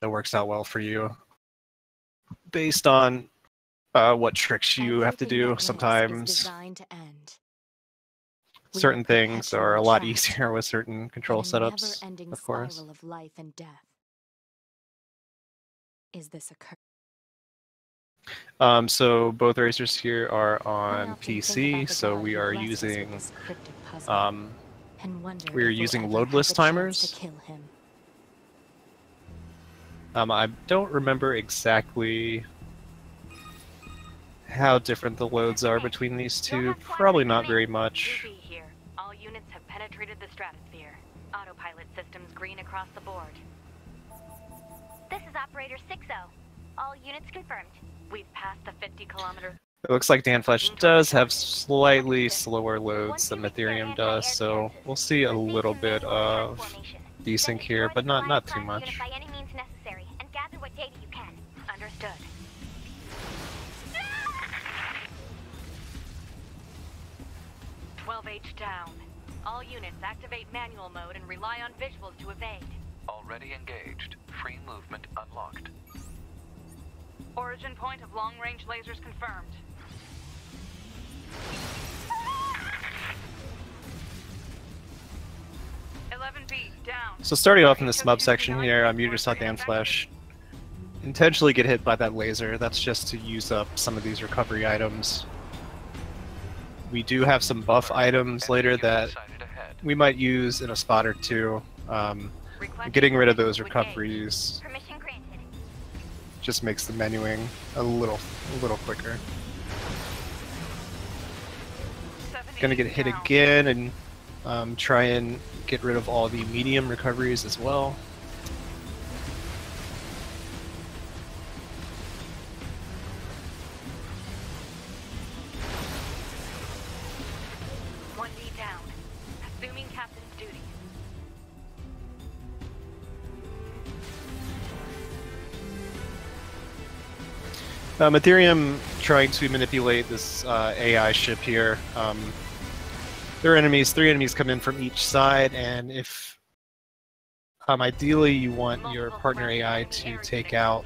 that works out well for you based on what tricks you have to do. Sometimes certain things are a lot easier with certain control setups, of course. Of life and death. Is this a curse? So both racers here are on PC, so we are using loadless timers. I don't remember exactly how different the loads are between these two. Probably not very much. Here. All units have penetrated the stratosphere. Autopilot systems green across the board. This is Operator 60. All units confirmed. We've passed the 50-kilometer. It looks like Danflesh does have slightly slower loads than Mytherium does, so we'll see a little bit of desync here, but not too much. By any means necessary, and gather what data you can. Understood. H down. All units activate manual mode and rely on visuals to evade. Already engaged. Free movement unlocked. Origin point of long-range lasers confirmed. Down. So starting off in this subsection here, you just saw Danflesh intentionally get hit by that laser. That's just to use up some of these recovery items. We do have some buff items later that we might use in a spot or two. Getting rid of those recoveries just makes the menuing a little quicker. Gonna get hit again and try and get rid of all the medium recoveries as well. Mytherium trying to manipulate this AI ship here. There are enemies, 3 enemies come in from each side, and if ideally you want your partner AI to take out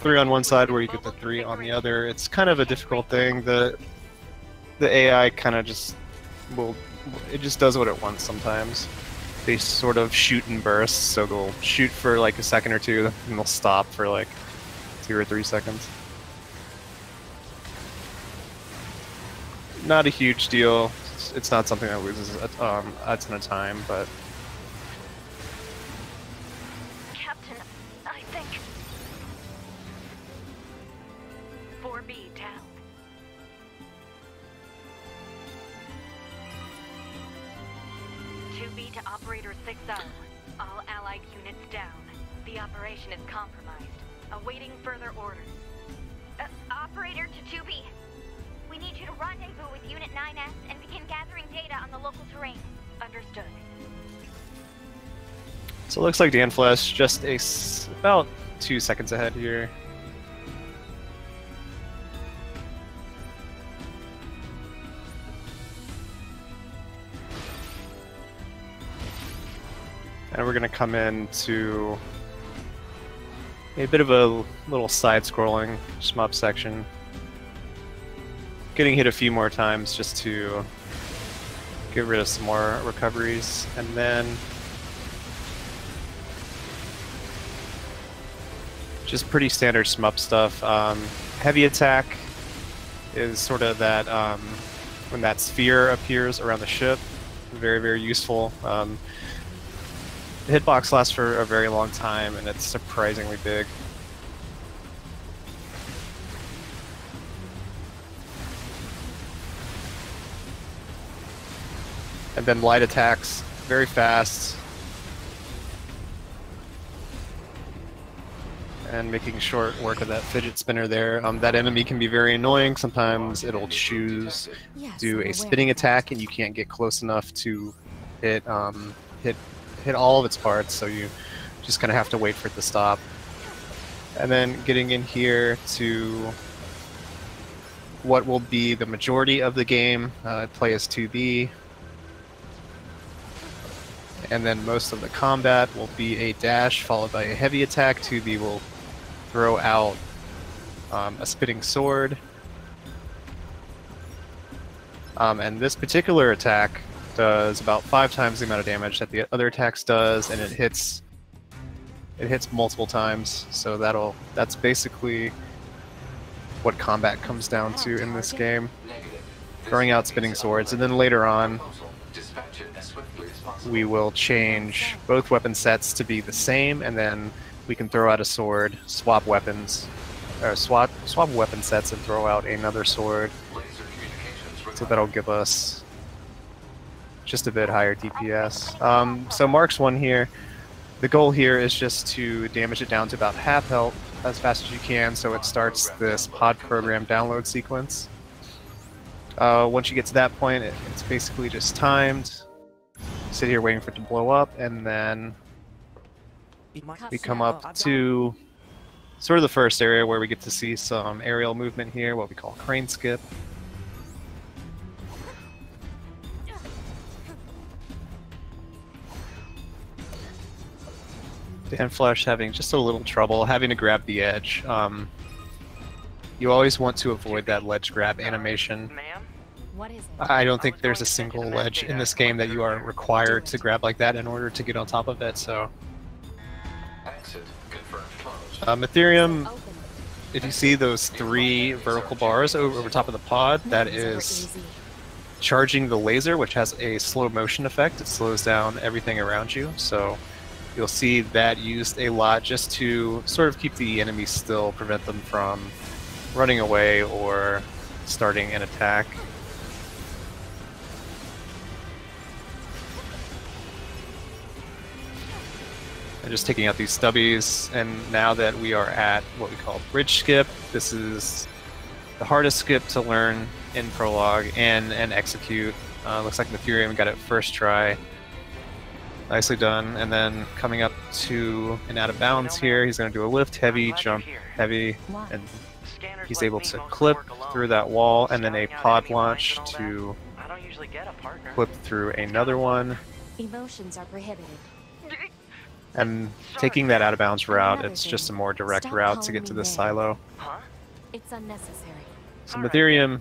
3 on one side where you get the 3 on the other, it's kind of a difficult thing. The AI kind of just does what it wants sometimes. They sort of shoot in bursts, so they'll shoot for like a second or two, and they'll stop for like 2 or 3 seconds. Not a huge deal. It's not something that loses a ton of time, but Captain, I think 4B down. 2B to Operator 60. All allied units down. The operation is compromised. Awaiting further orders. Operator to 2B. We need you to rendezvous with Unit 9S and begin gathering data on the local terrain. Understood. So it looks like Danflesh just about 2 seconds ahead here. And we're going to come into a bit of a little side-scrolling shmup section. Getting hit a few more times just to get rid of some more recoveries, and then just pretty standard shmup stuff. Heavy attack is sort of that when that sphere appears around the ship. Very, very useful. The hitbox lasts for a very long time, and it's surprisingly big. And then light attacks, very fast. And making short work of that fidget spinner there. That enemy can be very annoying. Sometimes it'll choose do a spinning attack, and you can't get close enough to hit all of its parts, so you just kind of have to wait for it to stop. And then getting in here to what will be the majority of the game, play as 2B. and then most of the combat will be a dash followed by a heavy attack. 2B will throw out a spitting sword. And this particular attack does about 5 times the amount of damage that the other attacks does, and it hits multiple times. So that's basically what combat comes down to in this game. Throwing out spinning swords, and then later on we will change both weapon sets to be the same, and then we can throw out a sword, swap weapons, or swap weapon sets and throw out another sword. So that'll give us just a bit higher DPS. So Mark's one here, the goal here is just to damage it down to about half health as fast as you can, so it starts this pod program download sequence. Once you get to that point, it's basically just timed. Sit here waiting for it to blow up, and then we come up to sort of the first area where we get to see some aerial movement here, what we call crane skip. Danflesh having just a little trouble having to grab the edge. You always want to avoid that ledge grab animation. What is it? I don't think there's a single ledge in this game that you are required to grab like that in order to get on top of it, so... Mytherium, if you see those 3 vertical bars over top of the pod, that is charging the laser, which has a slow motion effect. It slows down everything around you, so you'll see that used a lot just to sort of keep the enemy still, prevent them from running away or starting an attack. And just taking out these stubbies, and now that we are at what we call bridge skip, this is the hardest skip to learn in Prologue and execute. Looks like Mytherium got it first try. Nicely done. And then coming up to an out of bounds here, he's going to do a lift heavy, jump heavy, and he's able to clip through that wall, and then a pod launch to clip through another one. Emotions are prohibited. And taking that out of bounds route, it's just a more direct route to get to this silo. It's unnecessary. So Mytherium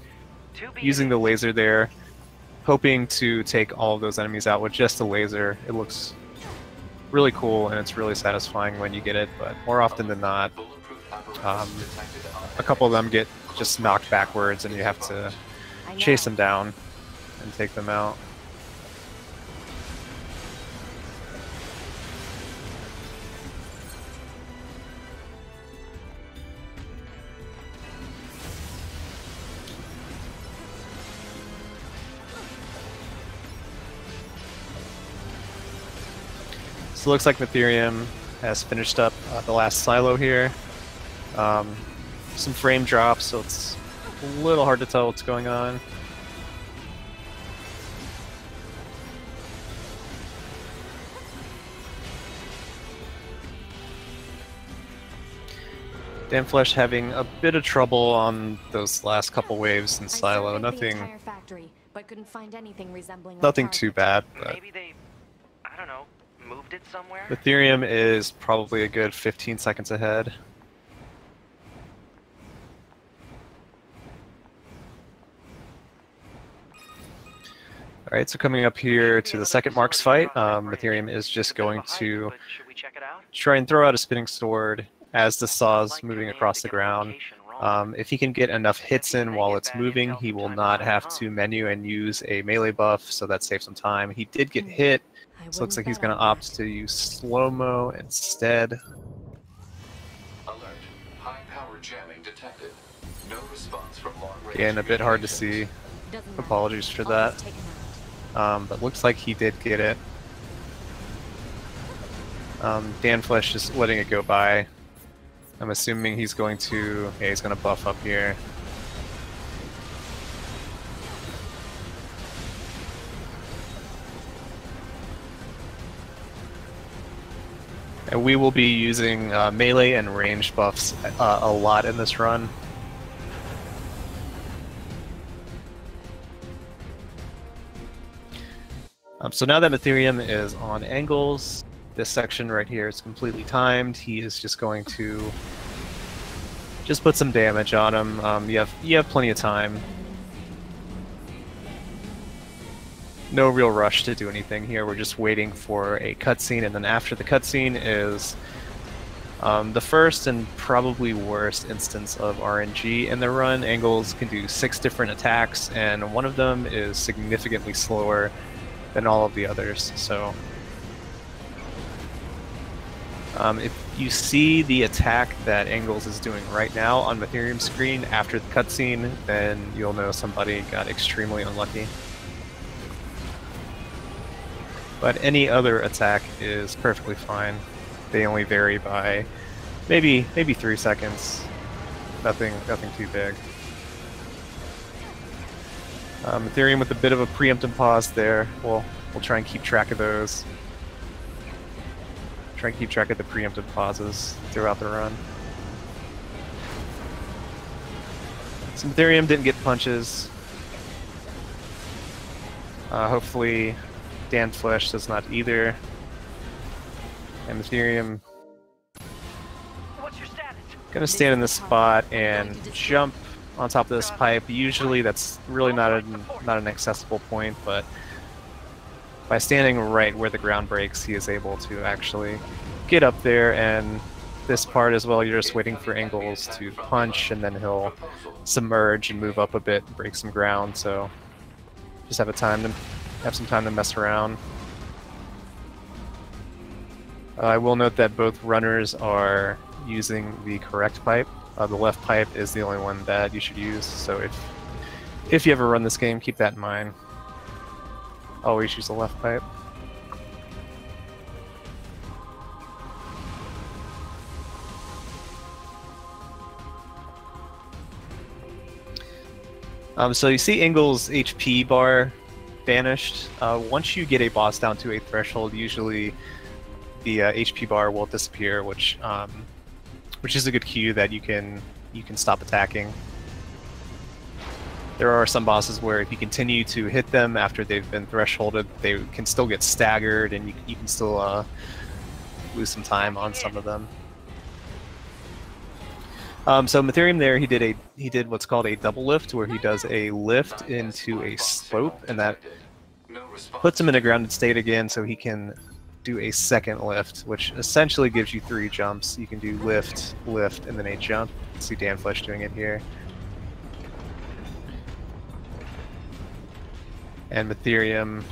using the laser there, hoping to take all of those enemies out with just a laser. It looks really cool and it's really satisfying when you get it, but more often than not, a couple of them get just knocked backwards and you have to chase them down and take them out. So it looks like Mytherium has finished up the last silo here. Some frame drops, so it's a little hard to tell what's going on. Danflesh having a bit of trouble on those last couple waves in silo. Nothing too bad, but maybe they, I don't know, moved it somewhere? Mytherium is probably a good 15 seconds ahead. Alright, so coming up here to the second Mark's fight, Mytherium is just going to try and throw out a spinning sword as the saw's moving across the ground. If he can get enough hits in while it's moving, he will not have to menu and use a melee buff, so that saves some time. He did get hit, so it looks like he's going to opt to use slow-mo instead. Alert. High-power jamming detected. No response from long-range. Again, a bit hard to see. Apologies for that. But looks like he did get it. Danflesh just letting it go by. I'm assuming he's going to... yeah, he's going to buff up here. And we will be using melee and range buffs a lot in this run. So now that Mytherium is on angles, this section right here is completely timed. He is just going to just put some damage on him. You have plenty of time. No real rush to do anything here. We're just waiting for a cutscene, and then after the cutscene is the first and probably worst instance of RNG in the run. Angles can do 6 different attacks, and one of them is significantly slower than all of the others. So if you see the attack that Angles is doing right now on Mytherium's screen after the cutscene, then you'll know somebody got extremely unlucky. But any other attack is perfectly fine. They only vary by maybe 3 seconds. Nothing too big. Mytherium with a bit of a preemptive pause there. We'll try and keep track of those. Try and keep track of the preemptive pauses throughout the run. So Mytherium didn't get punches. Hopefully Danflesh does not either. And Mytherium What's your status? gonna stand in this spot and jump on top of this pipe. Usually that's really not an accessible point, but by standing right where the ground breaks, he is able to actually get up there. And this part as well, you're just waiting for Angles to punch, and then he'll submerge and move up a bit and break some ground. So just have some time to mess around. I will note that both runners are using the correct pipe. The left pipe is the only one that you should use, so if you ever run this game, keep that in mind. Always use the left pipe. So you see Ingles' HP bar vanished. Once you get a boss down to a threshold, usually the HP bar will disappear, which is a good cue that you can stop attacking. There are some bosses where if you continue to hit them after they've been thresholded, they can still get staggered, and you can still lose some time on some of them. So Mytherium there, he did what's called a double lift, where he does a lift into a slope, and that puts him in a grounded state again, so he can do a second lift, which essentially gives you 3 jumps. You can do lift, lift, and then a jump. See Danflesh doing it here. And Mytherium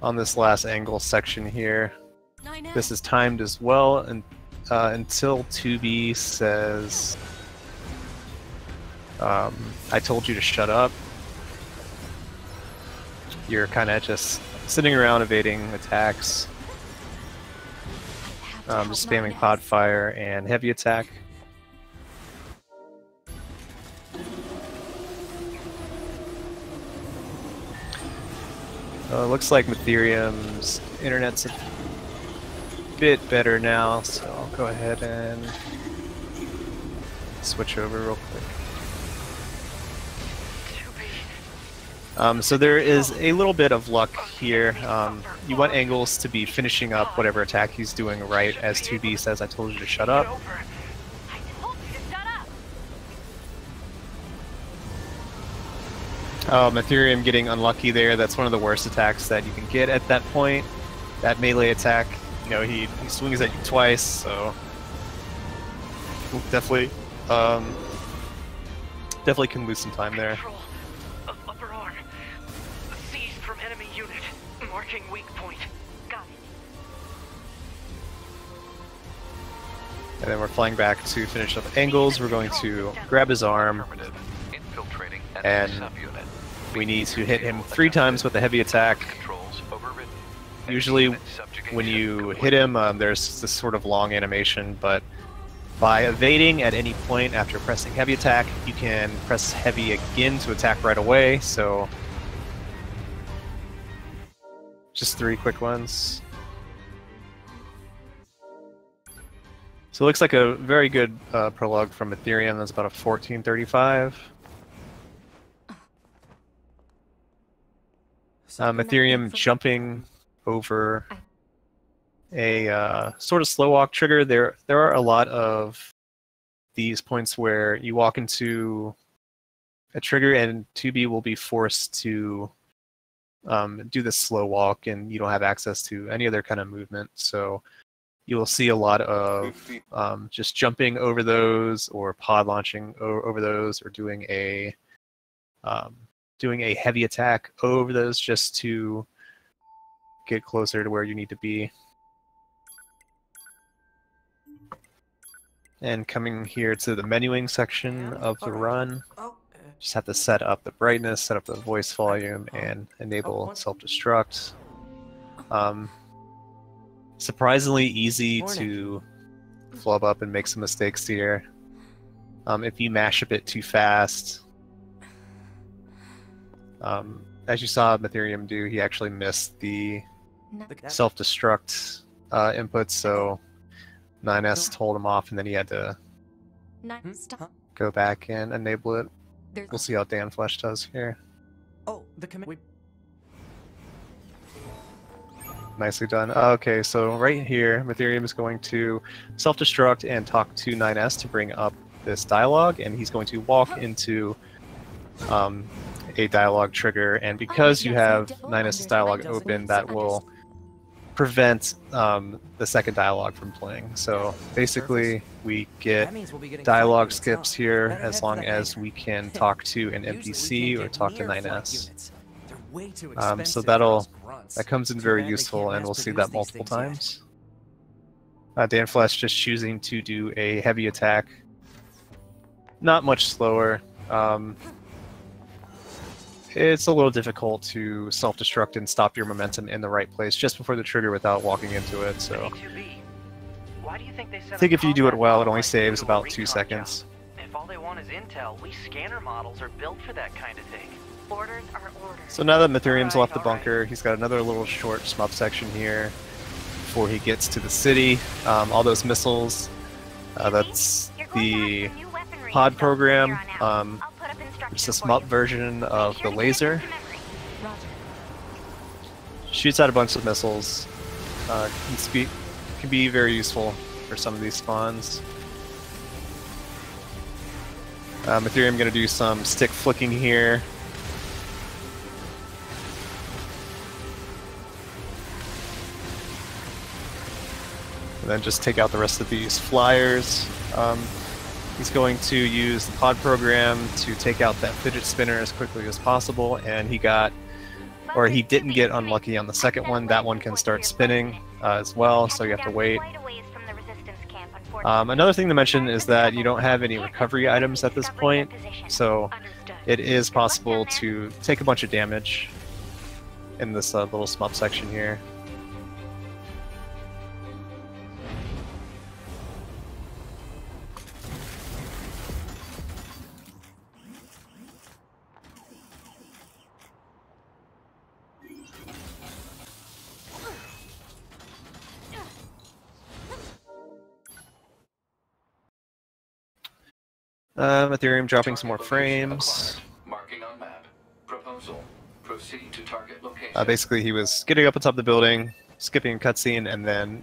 on this last angle section here. This is timed as well, and until 2B says, I told you to shut up. You're kind of just sitting around evading attacks. Just spamming pod fire and heavy attack. Looks like Mytherium's internet's a bit better now, so I'll go ahead and switch over real quick. So there is a little bit of luck here. You want Angles to be finishing up whatever attack he's doing right as 2B says, I told you to shut up. I told you to shut up! Mytherium getting unlucky there. That's one of the worst attacks that you can get at that point. That melee attack, you know, he swings at you twice, so definitely can lose some time there. Control of upper arm. Seized from enemy unit. Marking weak point. Got it. And then we're flying back to finish up Angles. We're going to grab his arm, Infiltrating and subunit. we need to hit him 3 times with a heavy attack. Controls overridden. Usually when you hit him, there's this sort of long animation, but by evading at any point after pressing heavy attack, you can press heavy again to attack right away, so just 3 quick ones. So it looks like a very good prologue from Mytherium. That's about a 1435. Mytherium jumping over a sort of slow walk trigger. There are a lot of these points where you walk into a trigger and 2B will be forced to do this slow walk, and you don't have access to any other kind of movement. So you will see a lot of just jumping over those, or pod launching over those, or doing a heavy attack over those just to get closer to where you need to be. And coming here to the menuing section of the run, just have to set up the brightness, set up the voice volume, and enable self-destruct. Surprisingly easy to flub up and make some mistakes here. If you mash a bit too fast, as you saw Mytherium do, he actually missed the self-destruct input, so 9S told him off, and then he had to go back and enable it. We'll see how Danflesh does here. Oh, the command. Nicely done. Okay, so right here, Mytherium is going to self-destruct and talk to 9S to bring up this dialogue, and he's going to walk into a dialogue trigger, and because you have 9S's dialogue open, that will prevent the second dialogue from playing. So basically, we get dialogue skips here as long as we can talk to an NPC or talk to 9S. So that comes in very useful, and we'll see that multiple times. Danflesh just choosing to do a heavy attack. Not much slower. It's a little difficult to self-destruct and stop your momentum in the right place just before the trigger without walking into it, so I think if you do it well, it only saves about 2 seconds. If all they want is intel, we scanner models are built for that kind of thing. Orders are orders. So now that Mytherium's left the bunker, he's got another little short shmup section here before he gets to the city. All those missiles, that's the pod program. It's a shmup version of the laser. Shoots out a bunch of missiles. Can be very useful for some of these spawns. Mytherium going to do some stick flicking here. And then just take out the rest of these flyers. He's going to use the pod program to take out that fidget spinner as quickly as possible, and he didn't get unlucky on the second one. That one can start spinning as well, so you have to wait. Another thing to mention is that you don't have any recovery items at this point, so it is possible to take a bunch of damage in this little shmup section here. Mytherium dropping some more frames. Marking on map. Proposal. Proceed to target location. Basically, he was getting up atop the building, skipping a cutscene, and then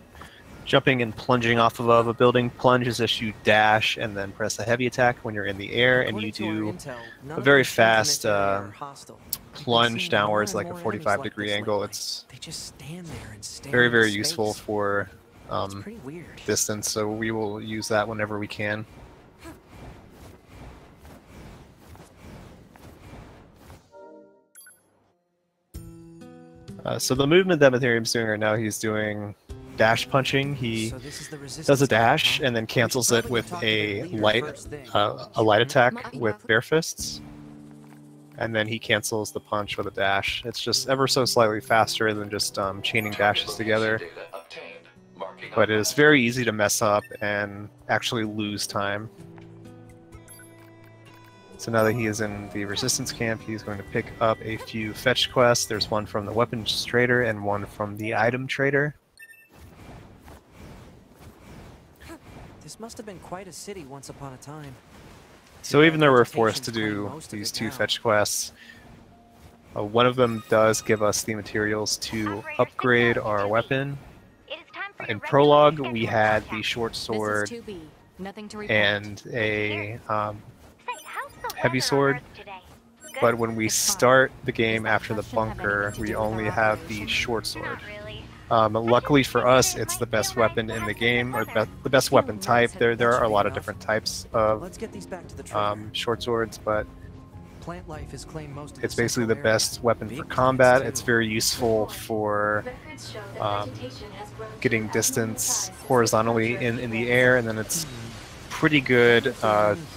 jumping and plunging off of a building. Plunge is as you dash and then press a heavy attack when you're in the air, and you do a very fast plunge downwards, like a 45-degree angle. It's very, very useful for distance, so we will use that whenever we can. So the movement that Mytherium's doing right now, he's doing dash punching. He does a dash and then cancels it with a light attack with bare fists, and then he cancels the punch with a dash. It's just ever so slightly faster than just chaining dashes together, but it is very easy to mess up and actually lose time. So now that he is in the resistance camp, he's going to pick up a few fetch quests. There's one from the weapons trader and one from the item trader. This must have been quite a city once upon a time. So even though we're forced to do these 2 fetch quests, One of them does give us the materials to upgrade our weapon. It is time for In your Prologue, regular we scheduled had the contact. short This is sword 2B. Nothing to report. and a Say, how's the heavy weather on sword, Earth today? Good? but when we It's fine. start the game Does that after the question have bunker, anything to we do with only our have the operation? short sword. Not really. Luckily for us, it's the best weapon in the game, or the best weapon type. There are a lot of different types of Let's get these back to the trader. short swords, but Plant life has claimed most of it's the basically central the area. best weapon for Big combat. plants, It's too. very useful for getting distance horizontally in the air, and then it's pretty good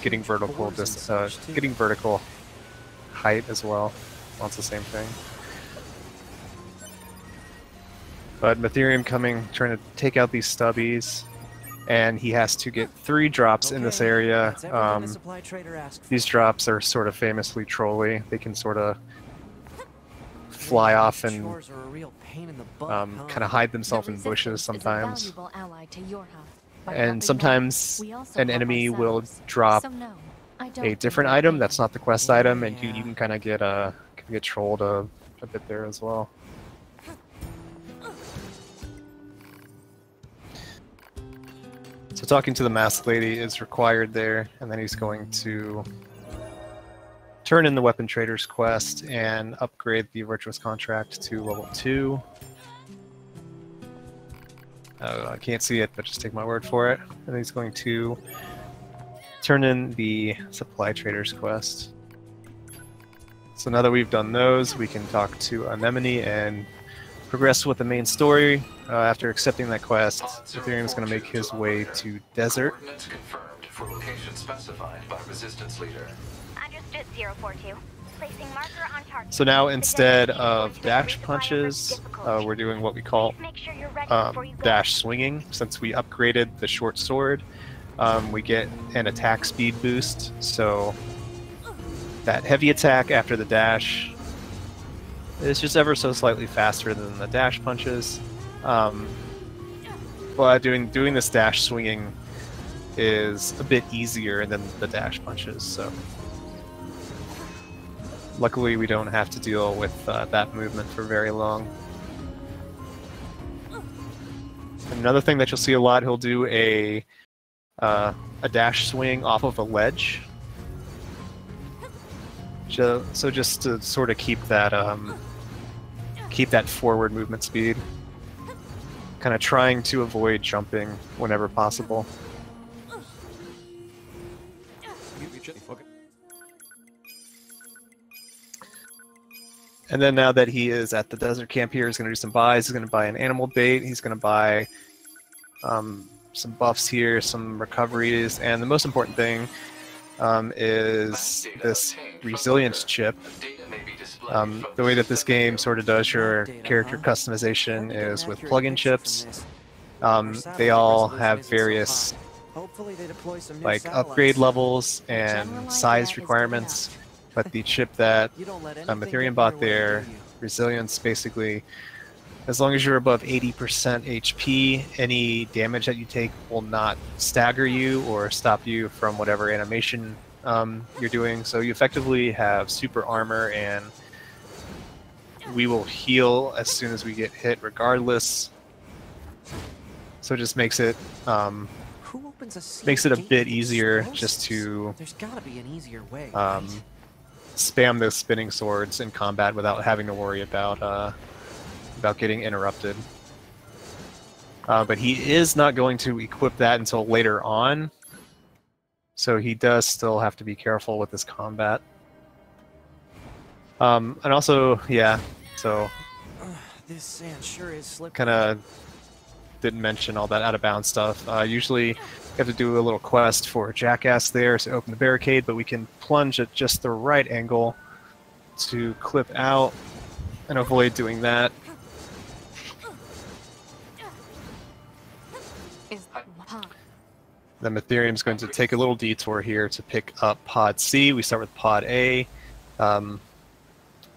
getting vertical getting vertical height as well. Well, it's the same thing. But Mytherium coming, trying to take out these stubbies, and he has to get 3 drops in this Okay, area. that's everything the supply trader asked for. These drops are sort of famously trolly. They can sort of fly off and Chores are a real pain in the butt, huh? kind of hide themselves The in bushes Resistance is a sometimes. valuable ally to your house. By And helping sometimes them, we also an help enemy will ourselves. drop So no, I don't a think different you're item paying. that's not the quest item, and you Yeah. can kind of get trolled a bit there as well. So talking to the masked lady is required there, and then he's going to turn in the weapon trader's quest and upgrade the virtuous contract to level 2. I can't see it, but just take my word for it. And he's going to turn in the supply trader's quest. So now that we've done those, we can talk to Anemone and progress with the main story. After accepting that quest, Mytherium's going to make his way to Desert. Coordinates confirmed for location specified by Resistance Leader. Understood, 042. Placing marker on target. So now The instead desert is of going to dash redefine punches, Earth's difficulty. we're doing what we call Please make sure you're ready before you go. dash swinging. Since we upgraded the short sword, we get an attack speed boost. So that heavy attack after the dash is just ever so slightly faster than the dash punches. But doing this dash swinging is a bit easier than the dash punches. So luckily we don't have to deal with that movement for very long. Another thing that you'll see a lot, he'll do a dash swing off of a ledge. So just to sort of keep that forward movement speed, kind of trying to avoid jumping whenever possible. And then now that he is at the desert camp here, he's going to do some buys. He's going to buy an animal bait. He's going to buy some buffs here, some recoveries, and the most important thing is this resilience chip. The way that this game sort of does your character customization is with plugin chips. They all have various like upgrade levels and size requirements, but the chip that Mytherium bought there, resilience, basically, as long as you're above 80% HP, any damage that you take will not stagger you or stop you from whatever animation you're doing. So you effectively have super armor, and we will heal as soon as we get hit regardless. So it just makes it a bit easier just to There's gotta be an easier way. spam those spinning swords in combat without having to worry about getting interrupted. But he is not going to equip that until later on, so he does still have to be careful with his combat. And also, yeah, so This sand sure is slippery. kind of didn't mention all that out-of-bounds stuff. Usually you have to do a little quest for a jackass there to open the barricade, but we can plunge at just the right angle to clip out and avoid doing that. Then Mytherium's going to take a little detour here to pick up Pod C. We start with Pod A.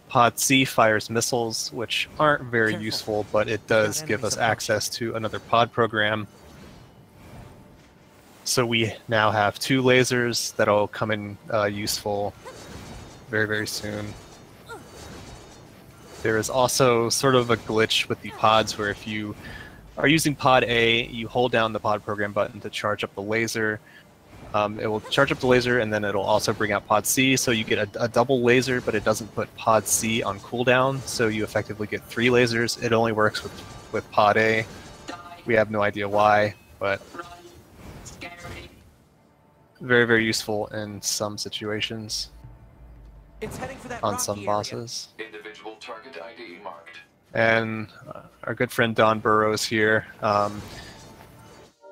Pod C fires missiles, which aren't very useful, but it does give us access to another pod program. So we now have 2 lasers that'll come in useful very, very soon. There is also sort of a glitch with the pods where if you are using pod A, you hold down the pod program button to charge up the laser. It will charge up the laser, and then it'll also bring out pod C, so you get a double laser, but it doesn't put pod C on cooldown, so you effectively get 3 lasers. It only works with pod A. We have no idea why, but very, very useful in some situations. It's heading for that On rocky some area. bosses. Individual target ID marked. And our good friend Don Burrows here.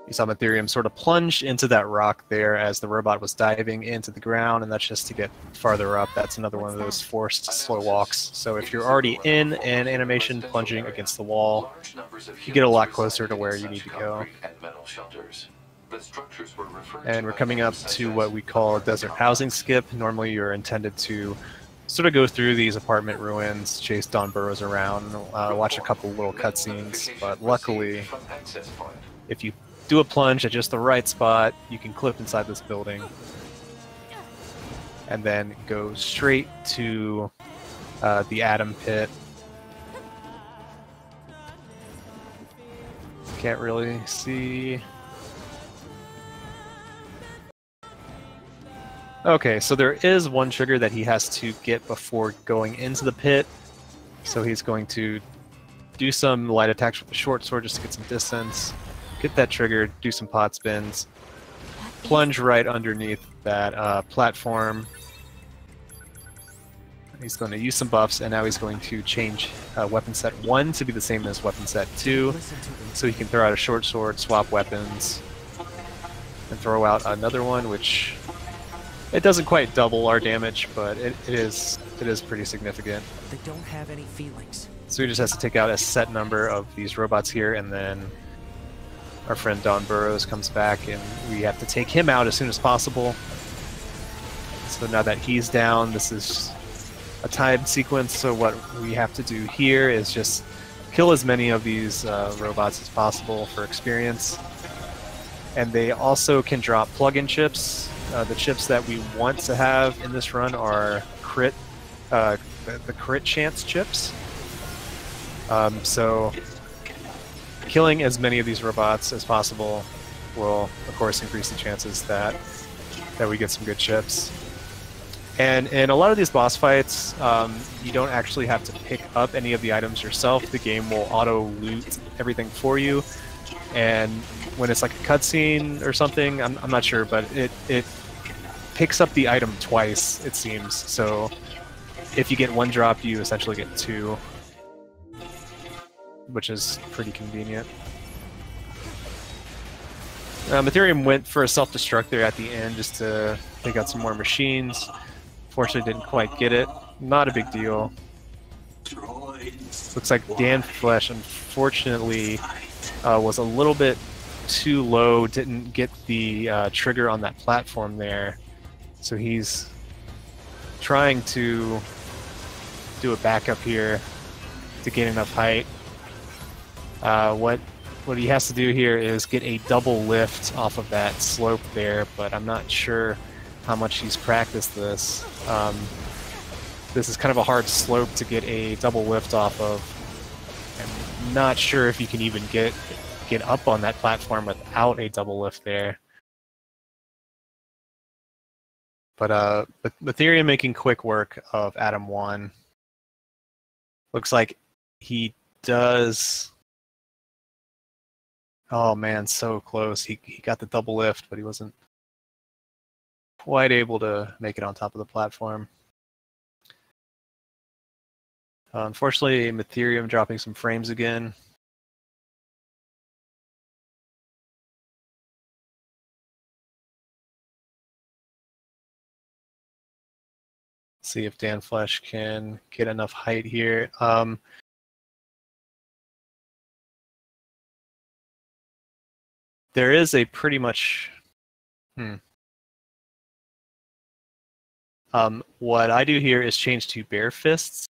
You saw Mytherium sort of plunge into that rock there as the robot was diving into the ground, and that's just to get farther up. That's another one of those forced slow walks. So if you're already in an animation plunging against the wall, you get a lot closer to where you need to go. And we're coming up to what we call a desert housing skip. Normally you're intended to sort of go through these apartment ruins, chase Don Burrows around, watch a couple little cutscenes, but luckily, if you do a plunge at just the right spot, you can clip inside this building and then go straight to the Atom Pit. Can't really see. Okay, so there is one trigger that he has to get before going into the pit. So he's going to do some light attacks with the short sword just to get some distance. Get that triggered, do some pot spins, plunge right underneath that platform. He's going to use some buffs, and now he's going to change weapon set 1 to be the same as weapon set 2, so he can throw out a short sword, swap weapons, and throw out another one, which it doesn't quite double our damage, but it is pretty significant. They don't have any feelings. So he just has to take out a set number of these robots here, and then our friend Don Burrows comes back, and we have to take him out as soon as possible. So now that he's down, this is a timed sequence, so what we have to do here is just kill as many of these robots as possible for experience. And they also can drop plug-in chips. The chips that we want to have in this run are crit, the crit chance chips. So killing as many of these robots as possible will, of course, increase the chances that we get some good chips. And in a lot of these boss fights, you don't actually have to pick up any of the items yourself. The game will auto-loot everything for you. And when it's like a cutscene or something, I'm not sure, but it picks up the item twice, it seems. So if you get 1 drop, you essentially get 2, which is pretty convenient. Mytherium went for a self-destruct there at the end just to take out some more machines. Fortunately, didn't quite get it. Not a big deal. Looks like Danflesh, unfortunately, was a little bit too low, didn't get the trigger on that platform there. So he's trying to do a backup here to gain enough height. What he has to do here is get a double lift off of that slope there, but I'm not sure how much he's practiced this. This is kind of a hard slope to get a double lift off of. I'm not sure if you can even get up on that platform without a double lift there. But Mytherium making quick work of Atom 1. Looks like he does. Oh man, so close. He got the double lift, but he wasn't quite able to make it on top of the platform. Unfortunately, Mytherium dropping some frames again. See if Danflesh can get enough height here. There is a pretty much... what I do here is change to bare fists,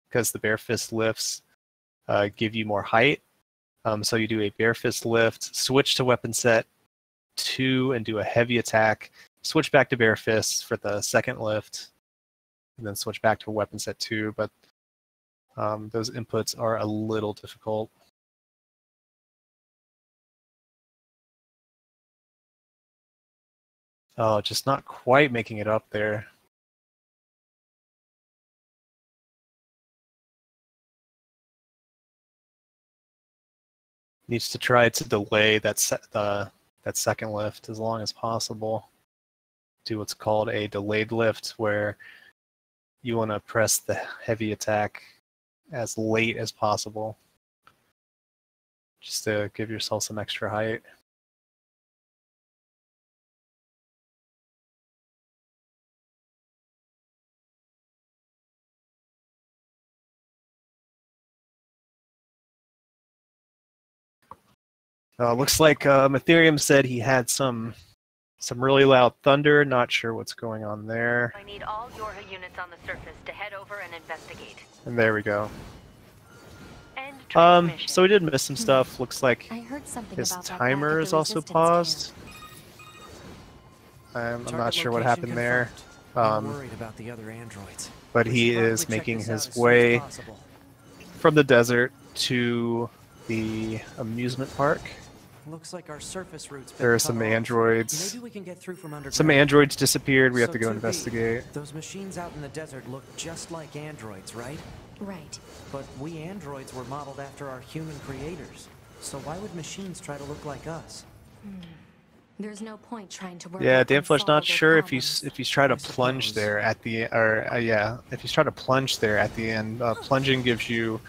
because the bare fist lifts give you more height. So you do a bare fist lift, switch to weapon set 2 and do a heavy attack, switch back to bare fists for the second lift, and then switch back to weapon set 2. But Those inputs are a little difficult. Oh, just not quite making it up there. Needs to try to delay that second lift as long as possible. Do what's called a delayed lift, where you want to press the heavy attack as late as possible, just to give yourself some extra height. Looks like Mytherium said he had some really loud thunder. Not sure what's going on there. I need all your units on the surface to head over and investigate. And there we go. End transmission. So we did miss some stuff. Looks like I heard something his about that timer back at is the also resistance paused. camp. I'm not sure what Target happened there. location confirmed. I'm worried about the other androids. But We he should probably is check making this out his as soon as way possible. from the desert to the amusement park. Looks like our surface routes. There are some androids. Maybe we can get through from underground. Some androids disappeared. We have to go 2B, investigate. Those machines out in the desert look just like androids, right? Right. But we androids were modeled after our human creators. So why would machines try to look like us? There's no point trying to work. Yeah, out Danflesh not unsolvable sure if problems. he's trying to I plunge suppose. there at the if he's trying to plunge there at the end. Plunging gives you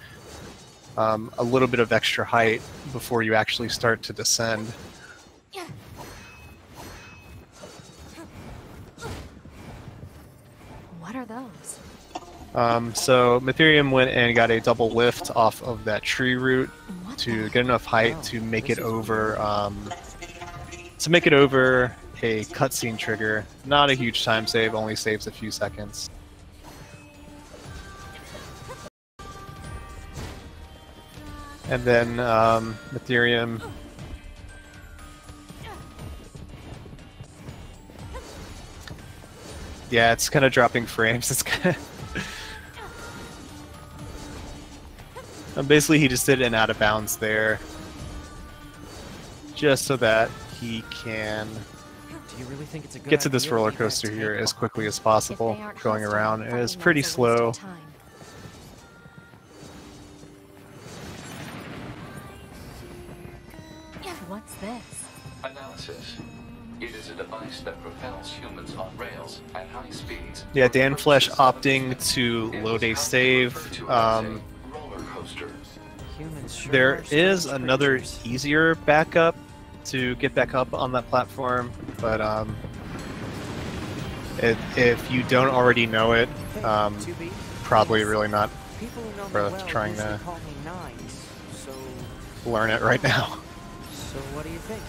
a little bit of extra height before you actually start to descend. What are those? So Mytherium went and got a double lift off of that tree root What to the- get enough height Wow, to make this it is over a cutscene trigger. Not a huge time save, only saves a few seconds. And then Mytherium yeah, it's kind of dropping frames. It's kind of basically he just did an out of bounds there, just so that he can Do you really think it's a good get to this idea roller if we guys coaster take here as off? quickly as If possible, they aren't going hostile, around. It fighting is them pretty is a waste of slow. time. What's this? Analysis. It is a device that propels humans on rails at high speeds. Yeah, for the Danflesh purposes of opting its- to it load was a commonly save. referred to as a roller coaster. Humans sure There are is strange another creatures. easier backup to get back up on that platform, but if you don't already know it, Hey, 2B, probably really not people who know me worth well trying usually to call me Nines. So learn it right now. what do you think?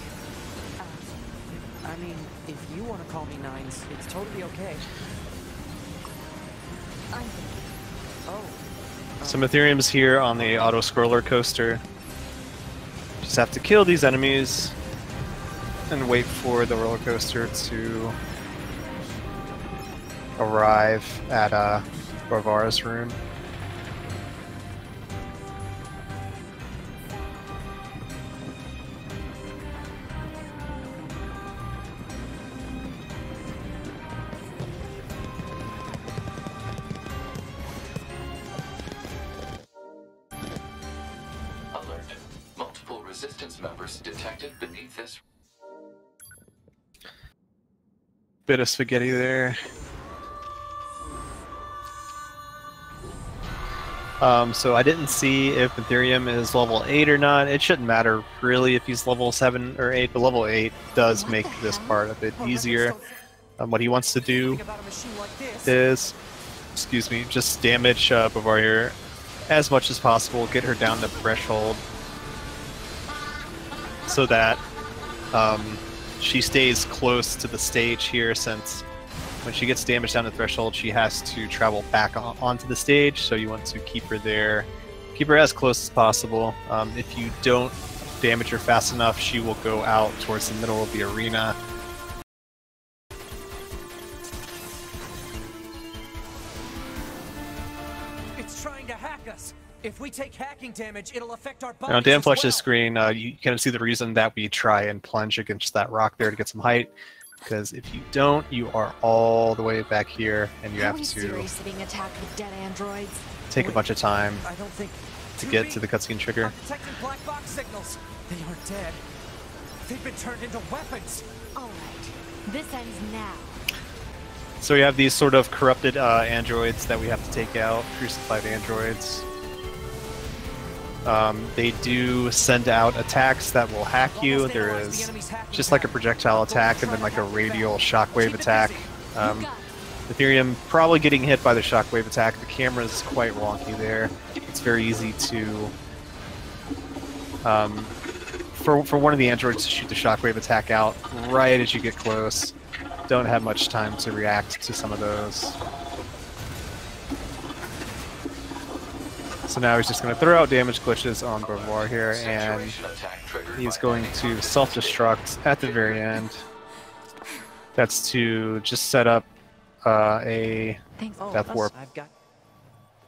I mean, if you want to call me Nines, it's totally okay. Oh. So Mytherium's here on the auto-scroller coaster. Just have to kill these enemies and wait for the roller coaster to arrive at Bavara's room. Alert. Multiple resistance members detected beneath this. Bit of spaghetti there. So I didn't see if Mytherium is level 8 or not. It shouldn't matter really if he's level 7 or 8, but level 8 does What make the this hell? part a bit easier. What he wants to do Think about a machine like this. is, excuse me, just damage Bavar here as much as possible, get her down to threshold so that she stays close to the stage here, since when she gets damaged down to threshold, she has to travel back onto the stage, so you want to keep her there. Keep her as close as possible. If you don't damage her fast enough, she will go out towards the middle of the arena. It's trying to hack us. If we take hacking damage, it'll affect our Now, bunkers as Danflesh's well. screen, you kind of see the reason that we try and plunge against that rock there to get some height. Because if you don't, you are all the way back here, and you Are have we to seriously being attacked with dead androids? take a bunch of time I don't think to get to the cutscene trigger. I'm detecting black box signals. They aren't dead. They've been turned into weapons. All right. This ends now. So we have these sort of corrupted androids that we have to take out, crucified androids. They do send out attacks that will hack you. There is just like a projectile attack and then like a radial shockwave attack. Mytherium probably getting hit by the shockwave attack. The camera is quite wonky there. It's very easy to, for one of the androids to shoot the shockwave attack out right as you get close. Don't have much time to react to some of those. So now he's just going to throw out damage glitches on Beauvoir here, and he's going to self-destruct at the very end. That's to just set up a Thanks. death warp I've got.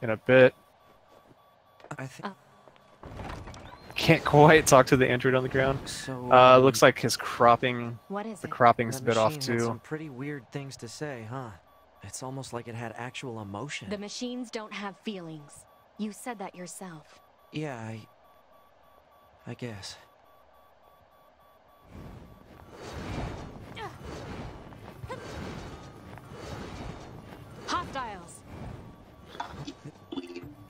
in a bit. I think. Can't quite talk to the android on the ground. So. Looks like his cropping, What is the it? cropping's a That bit off machine had too. some pretty weird things to say, huh? It's almost like it had actual emotion. The machines don't have feelings. You said that yourself. Yeah, I guess. Hostiles.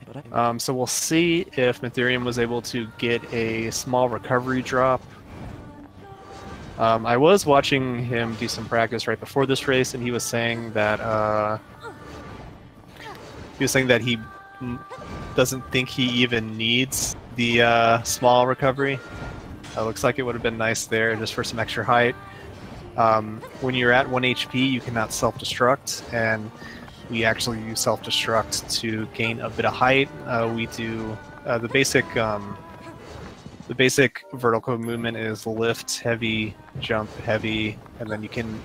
But I, So we'll see if Mytherium was able to get a small recovery drop. I was watching him do some practice right before this race, and he was saying that he doesn't think he even needs the small recovery. Looks like it would have been nice there just for some extra height. When you're at 1 HP, you cannot self-destruct, and we actually use self-destruct to gain a bit of height. We do the basic vertical movement is lift, heavy, jump, heavy, and then you can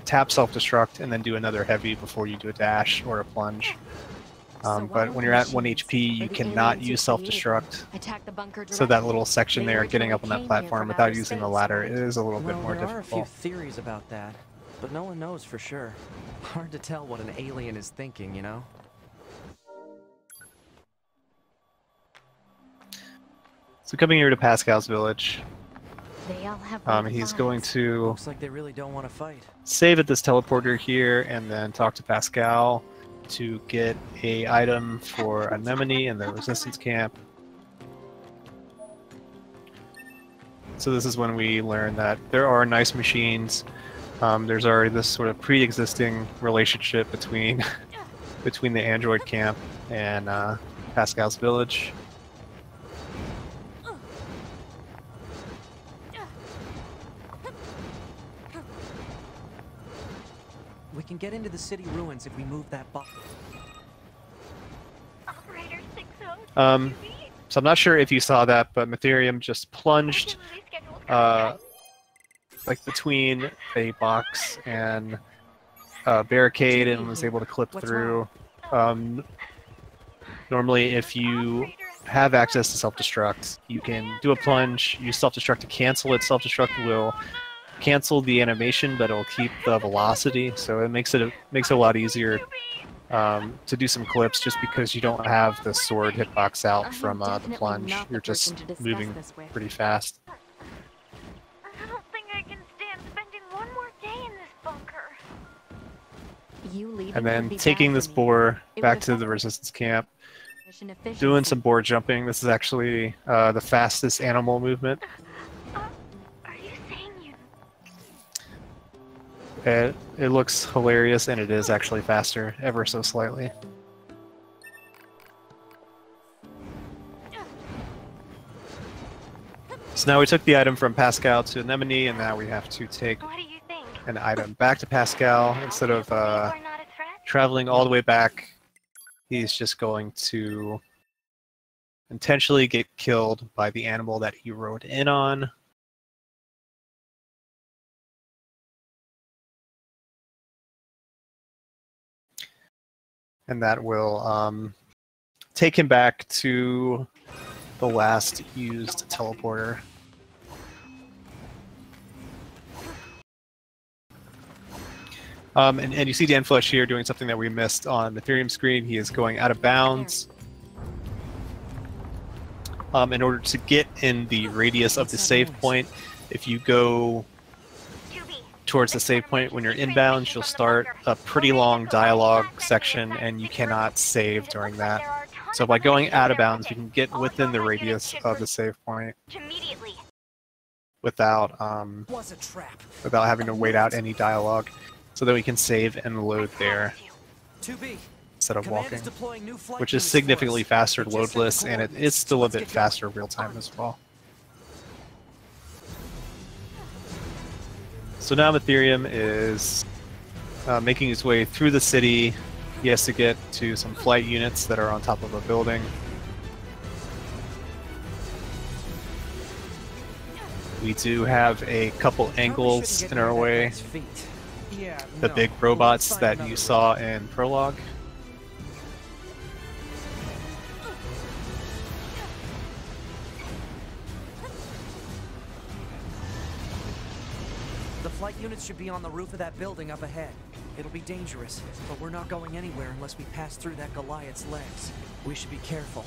tap self-destruct and then do another heavy before you do a dash or a plunge. But when you're at 1 HP, you cannot use self-destruct. So that little section there, getting up on that platform without using the ladder, is a little bit more there are a few difficult. theories about that, but no one knows for sure. Hard to tell what an alien is thinking, you know? So coming here to Pascals Village, They all have he's going to Looks like they really don't want to fight. save at this teleporter here and then talk to Pascal to get a item for Anemone and the resistance camp. So this is when we learn that there are nice machines. There's already this sort of pre-existing relationship between between the android camp and Pascal's Village. We can get into the city ruins if we move that box. Operator 60. So I'm not sure if you saw that, but Mytherium just plunged like between a box and a barricade and was able to clip through. Normally, if you have access to self-destruct, you can do a plunge, use self-destruct to cancel it. Self-destruct will cancel the animation, but it'll keep the velocity, so it makes it a lot easier to do some clips just because you don't have the sword hitbox out from the plunge. You're just moving pretty fast. I don't think I can stand spending one more day in this bunker. And then taking this boar back to the resistance camp, doing some boar jumping. This is actually the fastest animal movement. Are you saying you... It looks hilarious, and it is actually faster, ever so slightly. So now we took the item from Pascal to Anemone, and now we have to take What do you think? an item back to Pascal. Instead of We're not a threat? traveling all the way back, he's just going to intentionally get killed by the animal that he rode in on. And that will take him back to the last used teleporter. And you see Danflesh here doing something that we missed on the Mytherium screen. He is going out of bounds. In order to get in the radius of the save point, if you go towards the save point when you're inbound, you'll start a pretty long dialogue section, and you cannot save during that. So by going out of bounds, you can get within the radius of the save point without without having to wait out any dialogue, so that we can save and load there instead of walking, which is significantly faster loadless, and it is still a bit faster real time as well. So now Mytherium is making his way through the city. He has to get to some flight units that are on top of a building. We do have a couple angles in our way. The big robots that you saw in Prologue. The flight units should be on the roof of that building up ahead. It'll be dangerous, but we're not going anywhere unless we pass through that Goliath's legs. We should be careful.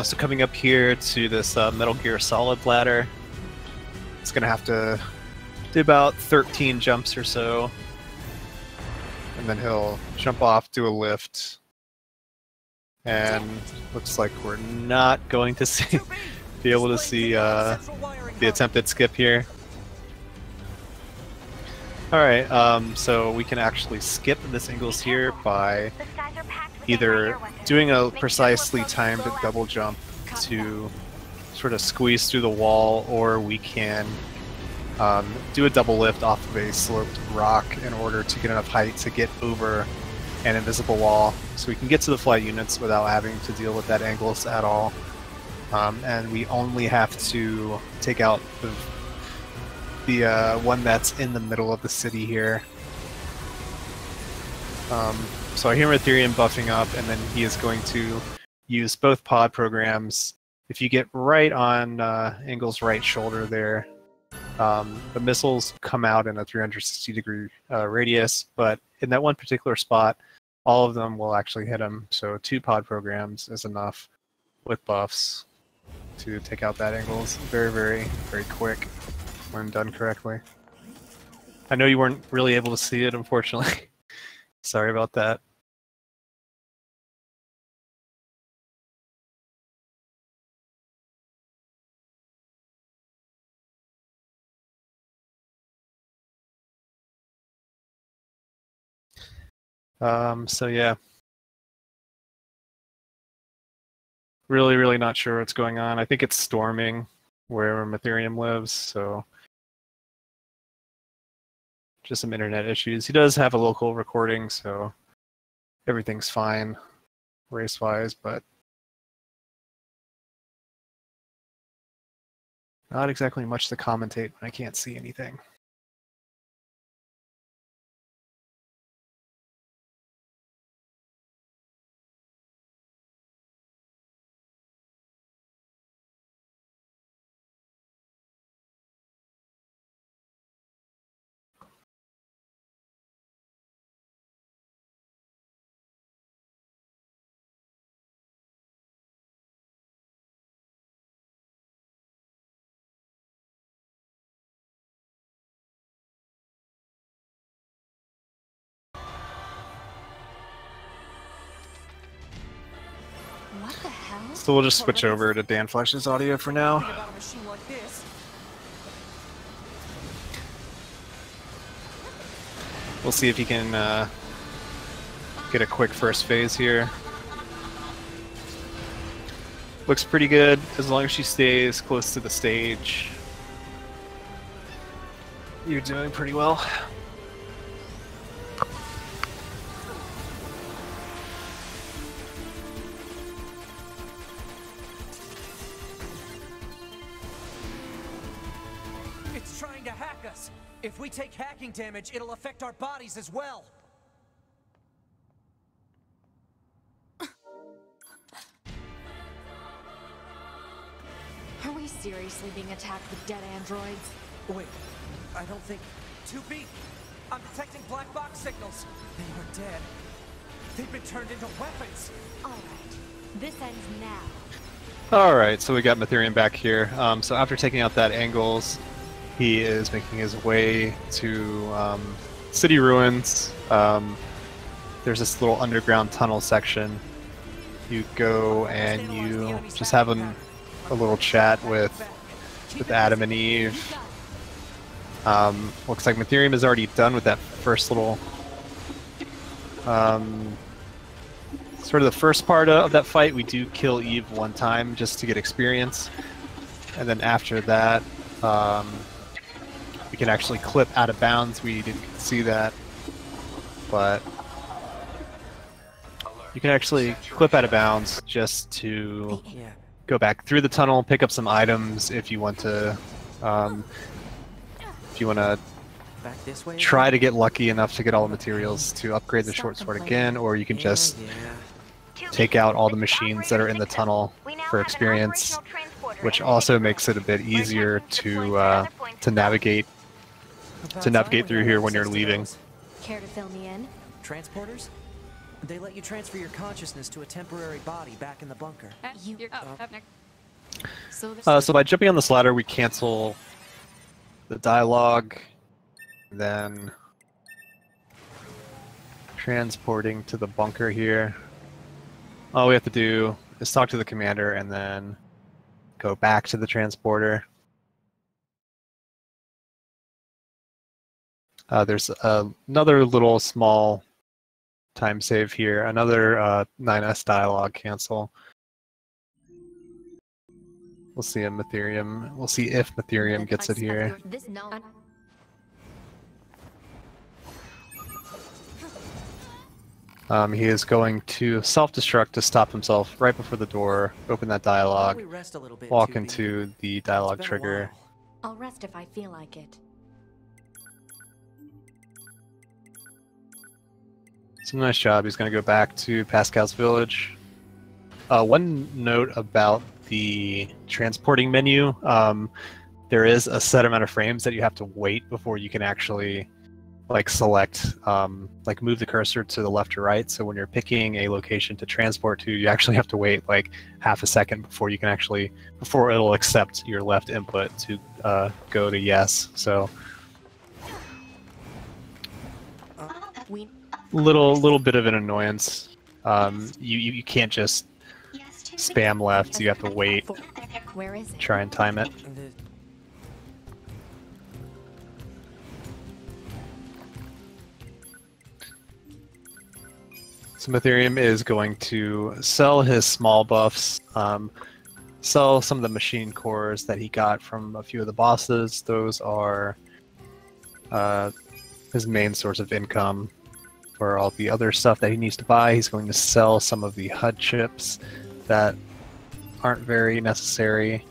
So coming up here to this Metal Gear Solid ladder, it's going to have to do about 13 jumps or so, and then he'll jump off, do a lift, and looks like we're not going to see be able to see the attempted skip here. Alright, so we can actually skip this angles here by either doing a precisely timed double jump to sort of squeeze through the wall, or we can do a double lift off of a sloped rock in order to get enough height to get over an invisible wall, so we can get to the flight units without having to deal with that angles at all. And we only have to take out the one that's in the middle of the city here. So I hear Mytherium buffing up, and then he is going to use both pod programs. If you get right on Engel's right shoulder there, the missiles come out in a 360-degree radius, but in that one particular spot, all of them will actually hit him. So 2 pod programs is enough with buffs to take out that Engels. Very, very, very quick when done correctly. I know you weren't really able to see it, unfortunately. Sorry about that. So yeah. Really, really not sure what's going on. I think it's storming wherever Mytherium lives, so just some internet issues. He does have a local recording, so everything's fine race-wise, but not exactly much to commentate when I can't see anything. What the hell? So we'll just switch over to Danflesh's audio for now. We'll see if he can get a quick first phase here. Looks pretty good as long as she stays close to the stage. You're doing pretty well. It's trying to hack us. If we take hacking damage, it'll affect our bodies as well. Are we seriously being attacked with dead androids? Wait, I don't think... 2B! I'm detecting black box signals. They are dead. They've been turned into weapons. Alright, this ends now. Alright, so we got Mytherium back here. So after taking out that angles, he is making his way to city ruins. There's this little underground tunnel section. You go and you just have a little chat with Adam and Eve. Looks like Mytherium is already done with that first little sort of the first part of that fight. We do kill Eve one time just to get experience, and then after that we can actually clip out of bounds. We didn't see that, but you can actually clip out of bounds just to go back through the tunnel, pick up some items if you want to try to get lucky enough to get all the materials to upgrade the short sword again, or you can just take out all the machines that are in the tunnel for experience, which also makes it a bit easier to navigate through here when you're leaving. Care to fill me in? Transporters? They let you transfer your consciousness to a temporary body back in the bunker. Up next. So by jumping on this ladder, we cancel the dialogue, then transporting to the bunker here. All we have to do is talk to the commander and then go back to the transporter. There's another little small time save here, another 9S dialogue cancel. We'll see if Mytherium gets it here. He is going to self-destruct to stop himself right before the door, open that dialogue, walk into the dialogue trigger. I'll rest if I feel like it. So nice job. He's going to go back to Pascals Village. One note about the transporting menu, there is a set amount of frames that you have to wait before you can actually select, move the cursor to the left or right. So when you're picking a location to transport to, you actually have to wait half a second before you can before it'll accept your left input to go to yes. So little bit of an annoyance. You can't just spam left, so you have to wait. Where is it? Try and time it. So Mytherium is going to sell his small buffs, sell some of the machine cores that he got from a few of the bosses. Those are his main source of income. For all the other stuff that he needs to buy, he's going to sell some of the HUD chips that aren't very necessary,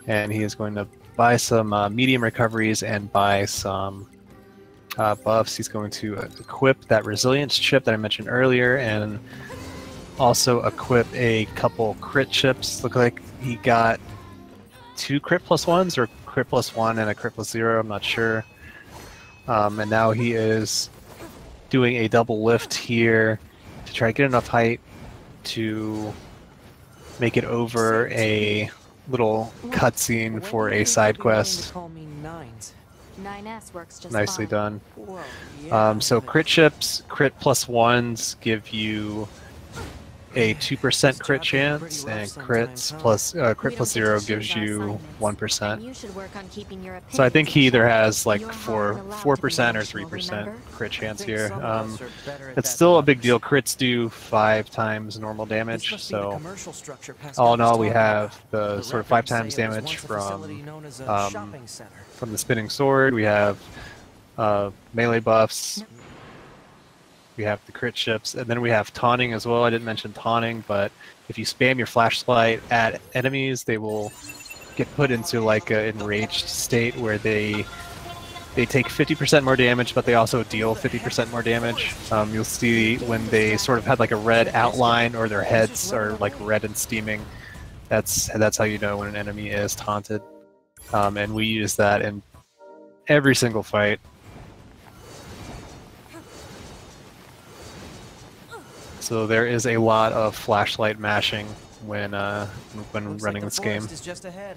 and he is going to buy some medium recoveries and buy some buffs. He's going to equip that resilience chip that I mentioned earlier, and also equip a couple crit chips. Look like he got 2 crit plus 1s, or crit plus 1 and a crit plus 0, I'm not sure. And now he is doing a double lift here to try to get enough height to make it over a little cutscene for a side quest. 9S works just Nicely fine. done. So crit chips, crit plus 1s give you a 2% crit chance, and crits plus crit plus 0 gives you 1%. You should work on keeping your So I think he either has You're 4% or allowed to be 3% remember? crit chance here. It's still a big deal. Crits do 5 times normal damage, so all in all we have the sort of 5 times damage from the spinning sword. We have melee buffs. We have the crit ships, and then we have taunting as well. I didn't mention taunting, but if you spam your flashlight at enemies, they will get put into like an enraged state where they take 50% more damage, but they also deal 50% more damage. You'll see when they sort of had like a red outline or their heads are like red and steaming. That's how you know when an enemy is taunted. And we use that in every single fight. So there is a lot of flashlight mashing when running this game. Is just ahead.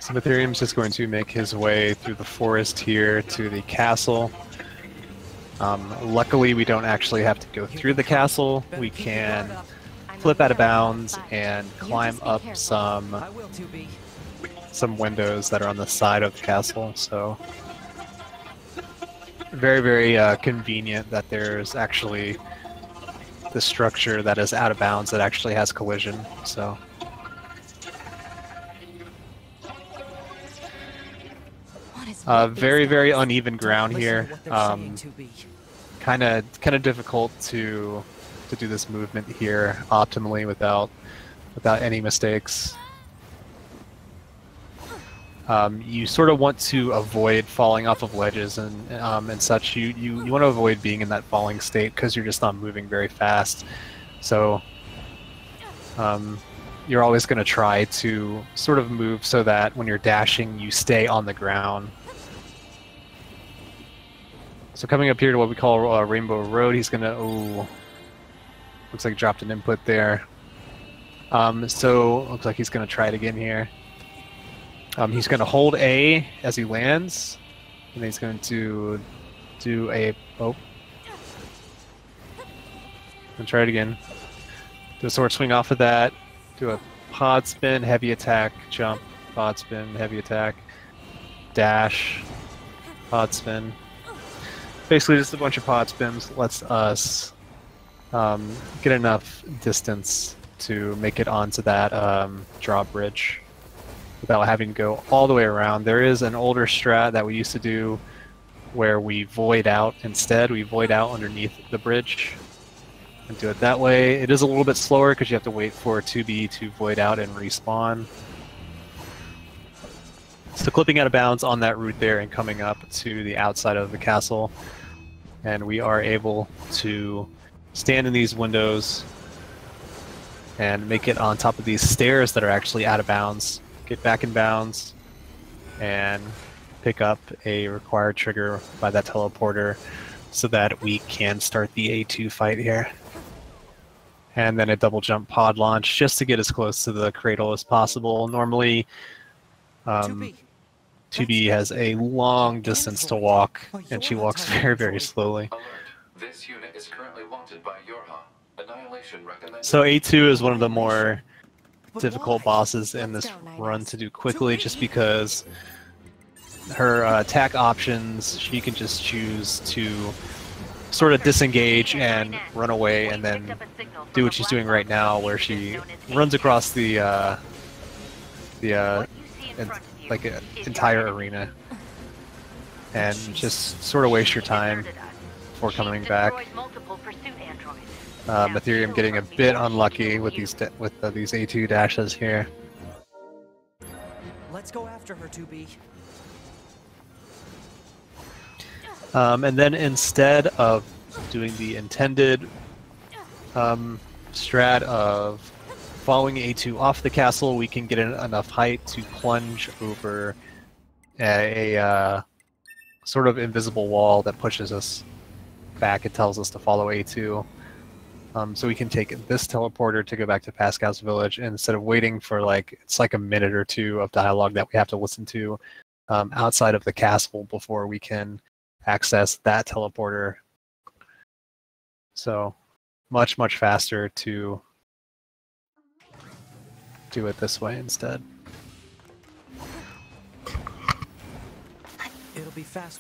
So Mytherium's just going to make his way through the forest here to the castle. Luckily, we don't actually have to go through the castle. We can flip out of bounds and climb up some windows that are on the side of the castle. So very, very convenient that there's actually the structure that is out of bounds that actually has collision. So. Very, very uneven ground here. Kind of difficult to do this movement here optimally without any mistakes. You sort of want to avoid falling off of ledges and such. You want to avoid being in that falling state because you're just not moving very fast. So you're always going to try to sort of move so that when you're dashing, you stay on the ground. So coming up here to what we call Rainbow Road, he's gonna, looks like he dropped an input there. So looks like he's gonna try it again here. He's gonna hold A as he lands, and then he's going to do a, and try it again. Do a sword swing off of that, do a pod spin, heavy attack, jump, pod spin, heavy attack, dash, pod spin. Basically just a bunch of pod spins lets us get enough distance to make it onto that drawbridge without having to go all the way around. There is an older strat that we used to do where we void out instead. We void out underneath the bridge and do it that way. It is a little bit slower because you have to wait for 2B to void out and respawn. So clipping out of bounds on that route there and coming up to the outside of the castle, and we are able to stand in these windows and make it on top of these stairs that are actually out of bounds, get back in bounds, and pick up a required trigger by that teleporter so that we can start the A2 fight here. And then a double jump pod launch just to get as close to the cradle as possible. Normally, 2B has a long distance to walk, and she walks very, very slowly. Alert. This unit is currently wanted by Yorha. Annihilation recommended. So A2 is one of the more difficult bosses in this run to do quickly, just because her attack options, she can just choose to sort of disengage and run away, and then do what she's doing right now, where she runs across the like an entire arena and just sort of waste your time before coming back. Mytherium getting a bit unlucky with these A2 dashes here. Let's go after her, 2B. And then instead of doing the intended strat of following A2 off the castle, we can get enough height to plunge over a sort of invisible wall that pushes us back and tells us to follow A2. So we can take this teleporter to go back to Pascals Village, and instead of waiting for it's like a minute or two of dialogue that we have to listen to outside of the castle before we can access that teleporter. So much, much faster to do it this way instead. It'll be fast.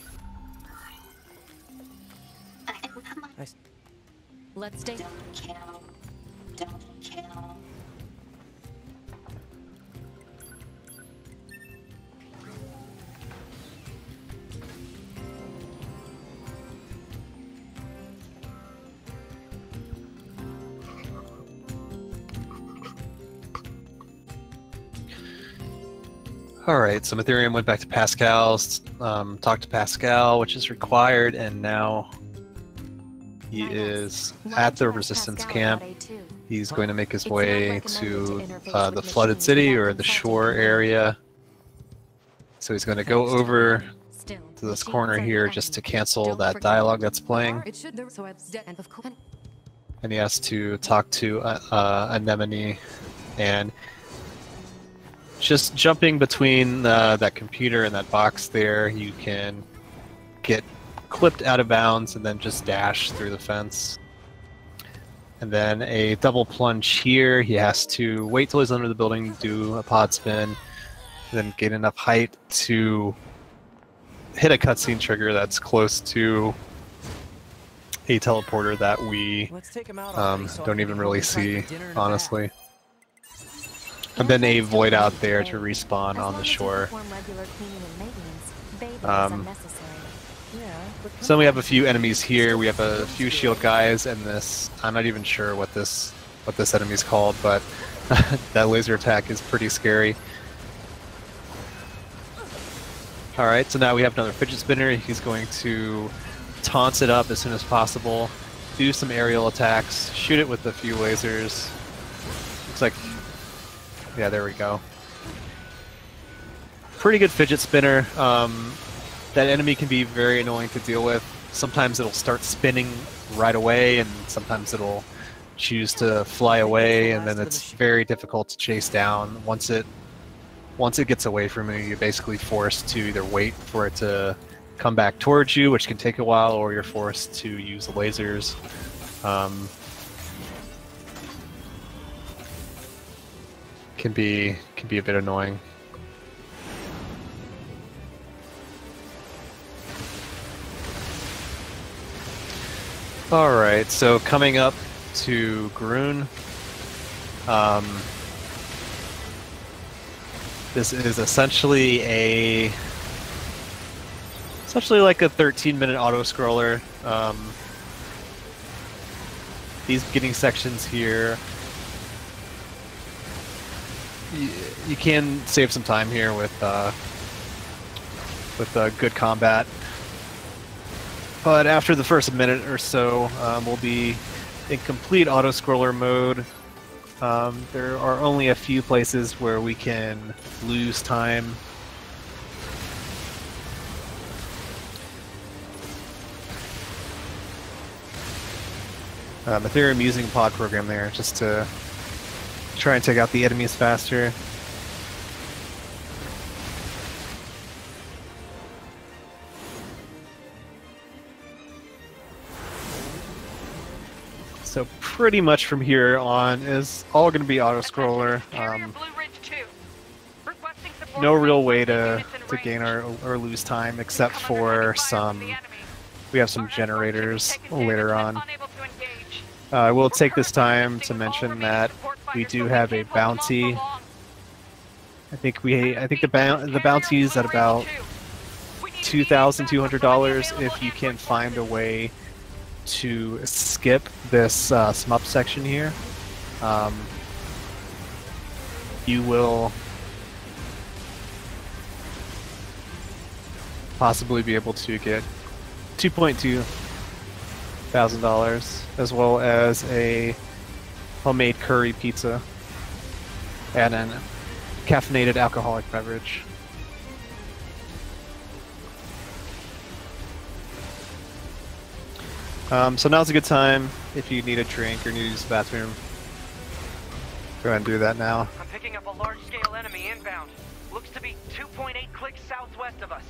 Let's stay. Alright, so Mytherium went back to Pascal's, talked to Pascal, which is required, and now he is at the resistance camp. He's going to make his way to the flooded city or the shore area. So he's going to go over to this corner here just to cancel that dialogue that's playing. And he has to talk to Anemone, and just jumping between that computer and that box there, you can get clipped out of bounds and then just dash through the fence. And then a double plunge here. He has to wait till he's under the building, do a pod spin, then gain enough height to hit a cutscene trigger that's close to a teleporter that we don't even really see, honestly. And then a void out there to respawn on the shore. So we have a few enemies here. We have a few shield guys, and this, I'm not even sure what this enemy's called, but that laser attack is pretty scary. Alright, so now we have another fidget spinner. He's going to taunt it up as soon as possible, do some aerial attacks, shoot it with a few lasers. Looks like, yeah, there we go. Pretty good fidget spinner. That enemy can be very annoying to deal with. Sometimes it'll start spinning right away, and sometimes it'll choose to fly away, and then it's very difficult to chase down. Once it gets away from you, you're basically forced to either wait for it to come back towards you, which can take a while, or you're forced to use the lasers. Can be a bit annoying. Alright, so coming up to Groon. This is essentially like a 13-minute auto-scroller. These beginning sections here, you can save some time here with good combat. But after the first minute or so, we'll be in complete auto-scroller mode. There are only a few places where we can lose time. Mytherium using pod program there just to try and take out the enemies faster. So pretty much from here on is all going to be auto-scroller. No real way to gain or lose time except for we have some generators later on. I will take this time to mention that we do have a bounty. I think the bounty is at about $2,200 if you can find a way to skip this SMUP section here. You will possibly be able to get $2,200 as well as a homemade curry pizza and a caffeinated alcoholic beverage. So now's a good time if you need a drink or need to use the bathroom. Go ahead and do that now. I'm picking up a large-scale enemy inbound. Looks to be 2.8 clicks southwest of us.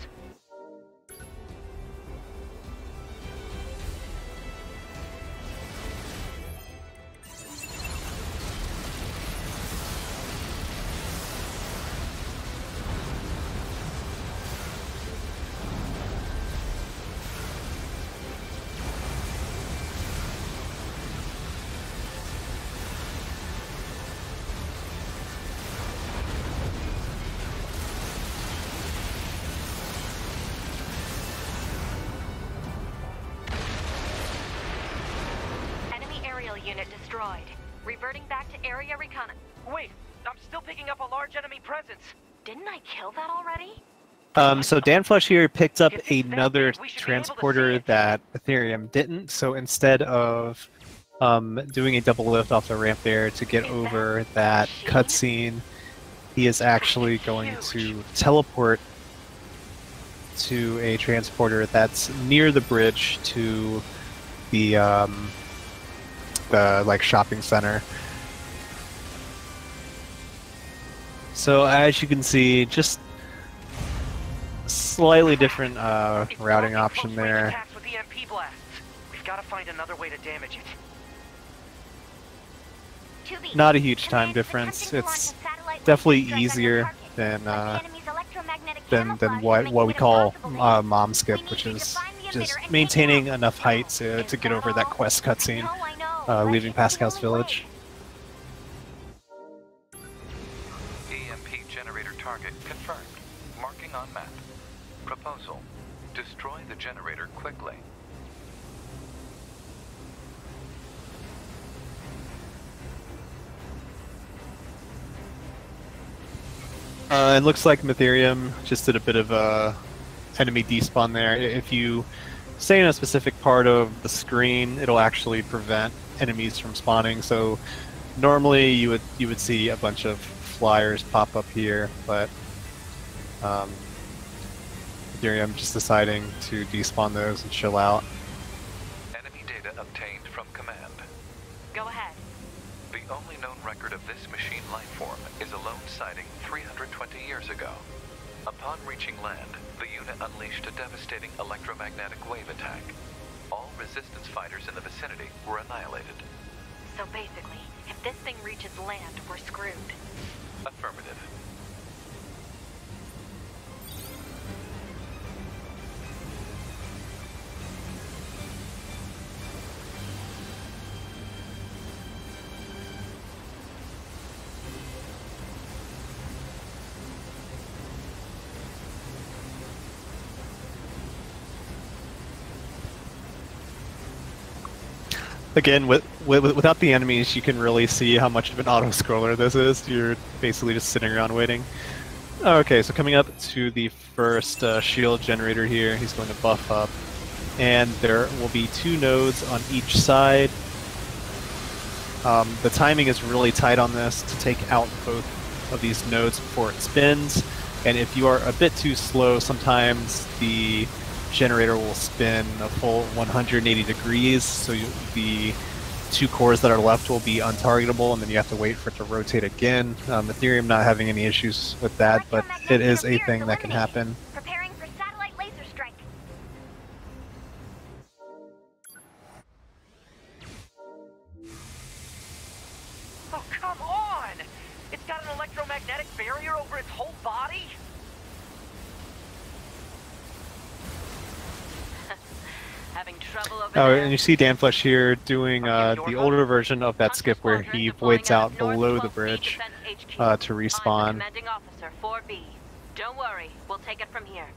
unit destroyed. Reverting back to area recon. Wait, I'm still picking up a large enemy presence. Didn't I kill that already? So Danflesh here picked up If it's that another big, we should be able to see transporter it. that Mytherium didn't. So instead of doing a double lift off the ramp there to get Is over that that cutscene, he is actually going to teleport to a transporter that's near the bridge to the like shopping center. So as you can see, just slightly different It's routing blocking option close range there. attacks with EMP blasts. We've got to find another way to damage it. 2B, Not a huge time command is difference. attempting to It's launch a satellite definitely laser strike on your easier target, than but the enemy's electromagnetic than camouflage what is we making it call impossible to mom We skip, need which you to is find the emitter just and take it maintaining out. enough height to Is get over that all? quest cutscene, No, I know. leaving That's the Pascals only Village. way. EMP generator target confirmed. Marking on map. Proposal. Destroy the generator quickly. It looks like Mytherium just did a bit of enemy despawn there. If you stay in a specific part of the screen, it'll actually prevent enemies from spawning. So normally you would see a bunch of flyers pop up here, but Mytherium just deciding to despawn those and chill out. Enemy data obtained from command. Go ahead. The only known record of this machine lifeform is a lone sighting 320 years ago. Upon reaching land, the unit unleashed a devastating electromagnetic wave attack. All resistance fighters in the vicinity were annihilated. So basically, if this thing reaches land, we're screwed. Affirmative. Again, without the enemies, you can really see how much of an auto-scroller this is. You're basically just sitting around waiting. Okay, so coming up to the first shield generator here, he's going to buff up. And there will be 2 nodes on each side. The timing is really tight on this to take out both of these nodes before it spins. And if you are a bit too slow, sometimes the generator will spin a full 180 degrees, so the 2 cores that are left will be untargetable, and then you have to wait for it to rotate again. Mytherium not having any issues with that, but it is a thing that can happen. Preparing for satellite laser strike. Oh, come on! It's got an electromagnetic barrier over its whole body? Having trouble over Oh, there? and you see Danflesh here doing the older version of that skip where he voids out below the bridge to I'm the respawn. commanding officer, 4B. Don't worry, we'll take it from here.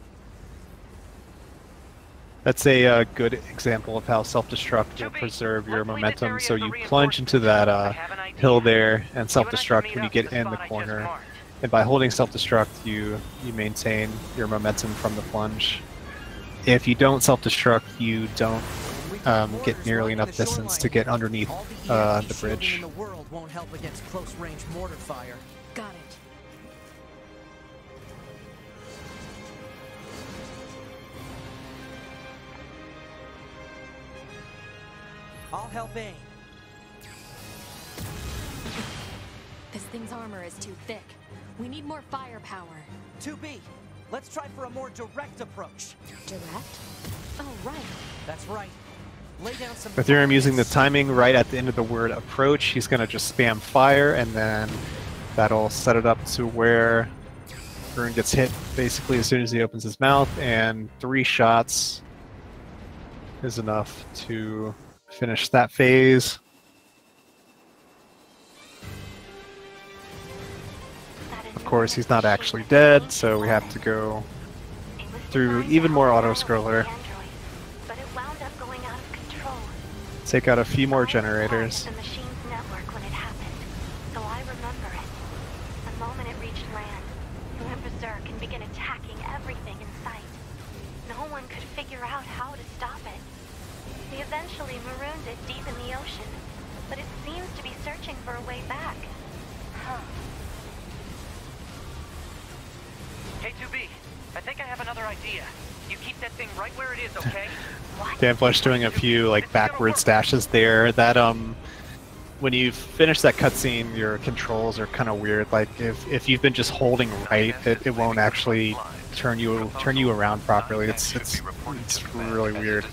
That's a good example of how self-destruct will preserve your momentum. So you plunge into that hill there and self-destruct when you get in the corner. And by holding self-destruct, you maintain your momentum from the plunge. If you don't self-destruct, you don't get nearly enough distance to get underneath the bridge. In the world won't help against close-range mortar fire. Got it. I'll help aim. This thing's armor is too thick. We need more firepower. 2B, let's try for a more direct approach. Direct? Oh, right. That's right. Lay down some. Mytherium using the timing right at the end of the word approach, he's going to just spam fire, and then that'll set it up to where Rune gets hit basically as soon as he opens his mouth, and 3 shots is enough to finish that phase. Of course, he's not actually dead, so we have to go through even more auto-scroller. But it wound up going out of control. take out a few more generators. The machine's network when it happened, so I remember it. The moment it reached land, it went berserk and began attacking everything in sight. No one could figure out how to stop it. They eventually marooned it deep in the ocean, but it seems to be searching for a way back. Huh. K2B, I think I have another idea. You keep that thing right where it is, okay? What? Danflesh doing a few like backwards dashes there. That when you finish that cutscene, your controls are kind of weird. Like if you've been just holding right, it won't actually turn you around properly. It's really weird.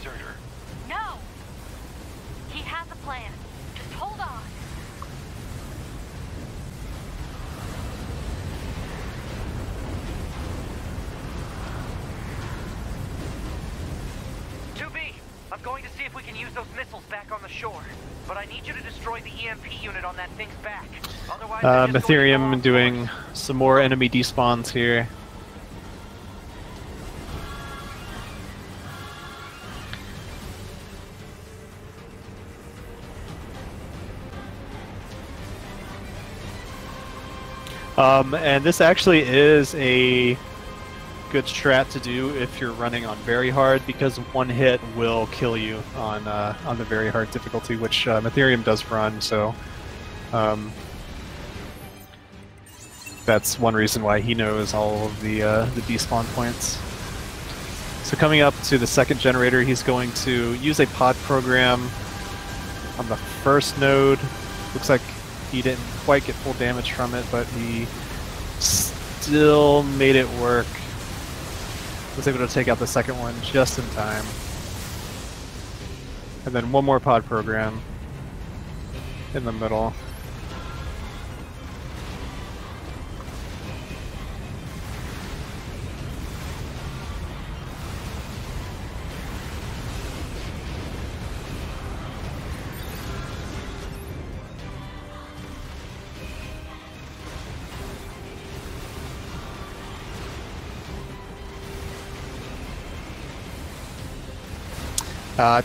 No! He has a plan. Just hold on. I'm going to see if we can use those missiles back on the shore. But I need you to destroy the EMP unit on that thing's back. Otherwise, Mytherium doing some more enemy despawns here. And this actually is a good strat to do if you're running on very hard, because one hit will kill you on the very hard difficulty, which Mytherium does run. So that's one reason why he knows all of the despawn points. So coming up to the second generator, he's going to use a pod program on the first node. Looks like he didn't quite get full damage from it, but he still made it work. Was able to take out the second one just in time. And then one more pod program in the middle.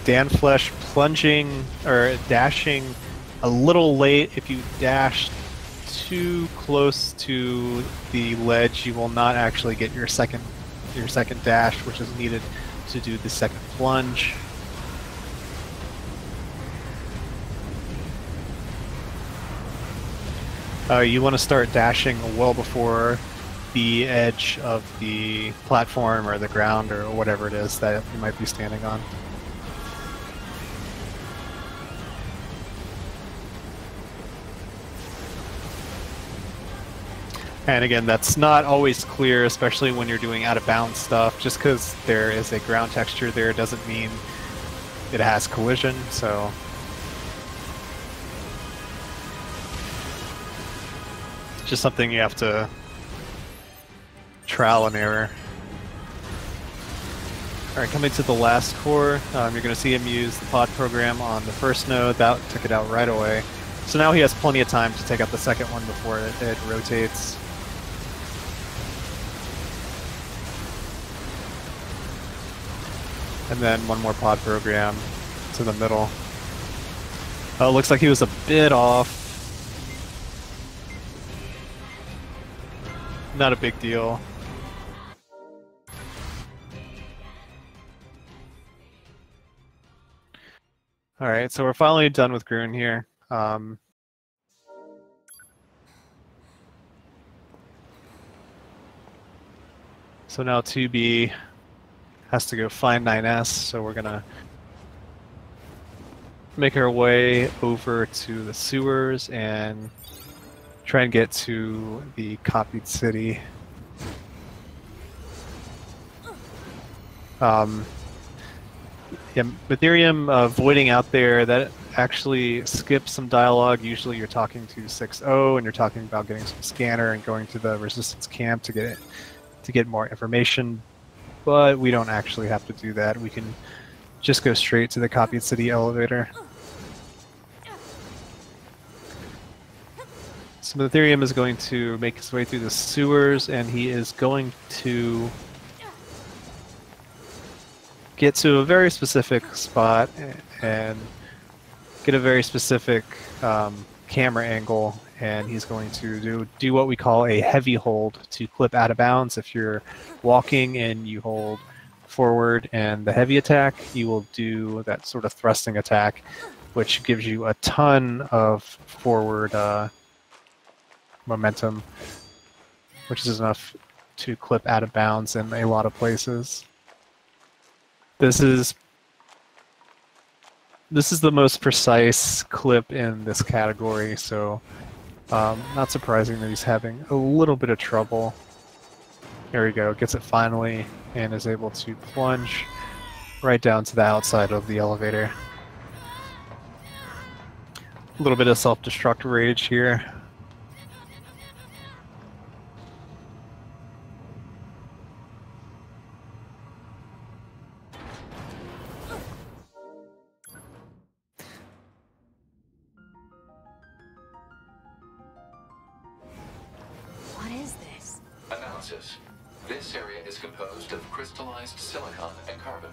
Danflesh plunging or dashing a little late. If you dash too close to the ledge, you will not actually get your second dash, which is needed to do the second plunge. You want to start dashing well before the edge of the platform or the ground or whatever it is that you might be standing on. And again, that's not always clear, especially when you're doing out-of-bounds stuff. Just because there is a ground texture there doesn't mean it has collision, so... just something you have to trial and error. Alright, coming to the last core, you're going to see him use the pod program on the first node. That took it out right away. So now he has plenty of time to take out the second one before it rotates. And then one more pod program to the middle. Oh, looks like he was a bit off. Not a big deal. Alright, so we're finally done with Grun here. So now 2B has to go find 9S, so we're gonna make our way over to the sewers and try and get to the copied city. Yeah, Mytherium voiding out there, that actually skips some dialogue. Usually you're talking to 6-0 and you're talking about getting some scanner and going to the resistance camp to get more information. But we don't actually have to do that. We can just go straight to the copied city elevator. So Mytherium is going to make his way through the sewers, and he is going to get to a very specific spot and get a very specific camera angle, and he's going to do what we call a heavy hold to clip out of bounds. If you're walking and you hold forward and the heavy attack, you will do that sort of thrusting attack, which gives you a ton of forward momentum, which is enough to clip out of bounds in a lot of places. This is the most precise clip in this category, so not surprising that he's having a little bit of trouble. There we go, gets it finally, and is able to plunge right down to the outside of the elevator. A little bit of self-destruct rage here. What is this? Analysis. This area is composed of crystallized silicon and carbon.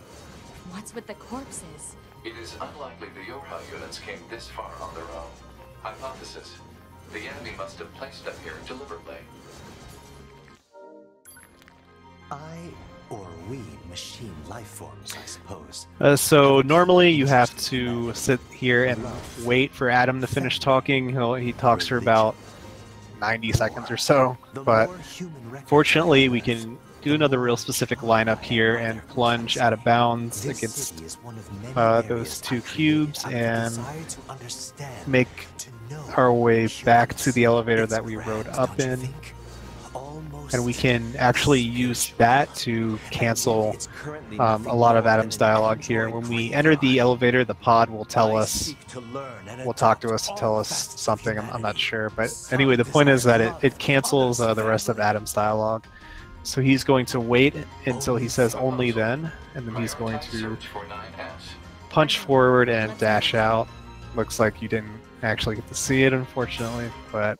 What's with the corpses? It is unlikely the Yorha units came this far on their own. Hypothesis. The enemy must have placed them here deliberately. Or we machine life forms, I suppose. So normally you have to sit here and wait for Adam to finish talking. He talks for about 90 seconds or so, but fortunately we can do another real specific lineup here and plunge out of bounds against those two cubes and make our way back to the elevator that we rode up in. And we can actually use that to cancel a lot of Adam's dialogue here. When we enter the elevator, the pod will tell us, will talk to us, tell us something. I'm not sure. But anyway, the point is that it cancels the rest of Adam's dialogue. So he's going to wait until he says only then, and then he's going to punch forward and dash out. Looks like you didn't actually get to see it, unfortunately, but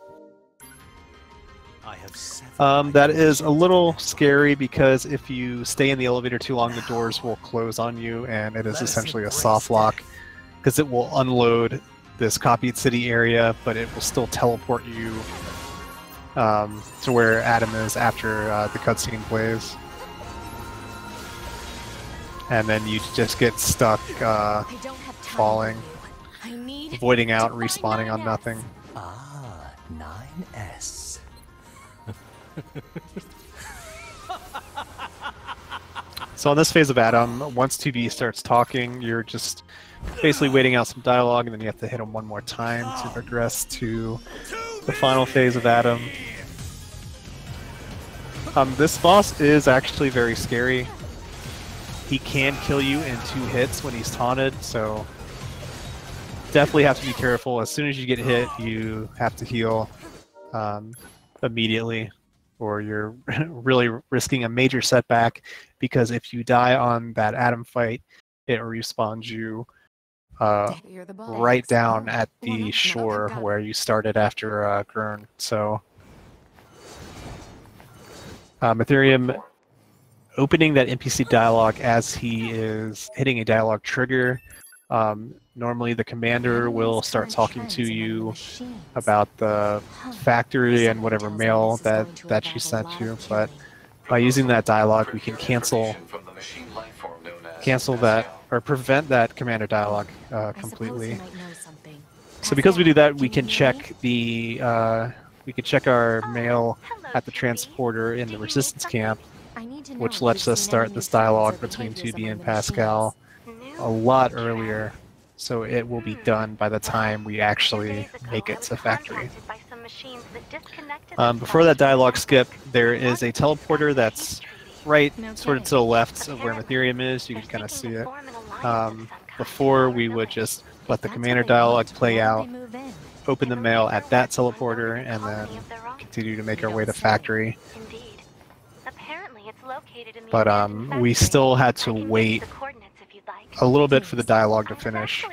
that is a little scary because if you stay in the elevator too long, the doors will close on you, and it is essentially a soft lock because it will unload this copied city area, but it will still teleport you to where Adam is after the cutscene plays. And then you just get stuck falling, voiding out, respawning on nothing. Ah, 9S. So on this phase of Adam, once 2B starts talking, you're just basically waiting out some dialogue, and then you have to hit him one more time to progress to the final phase of Adam. This boss is actually very scary. He can kill you in 2 hits when he's taunted, so definitely have to be careful. As soon as you get hit, you have to heal immediately, or you're really risking a major setback, because if you die on that Adam fight, it respawns you right down at the shore where you started after Gurn. So Mytherium opening that NPC dialogue as he is hitting a dialogue trigger. Normally the commander will start talking to you about the factory and whatever mail that she sent you, but by using that dialogue we can cancel that, or prevent that commander dialogue completely. So because we do that, we can check the our mail at the transporter in the resistance camp, which lets us start this dialogue between 2B and Pascal a lot earlier, so it will be done by the time we actually make it to factory. Before that dialogue skip, there is a teleporter that's right sort of to the left of where Mytherium is. You can kind of see it. Before, we would just let the commander dialogue play out, open the mail at that teleporter, and then continue to make our way to factory. But we still had to wait a little bit for the dialogue to finish.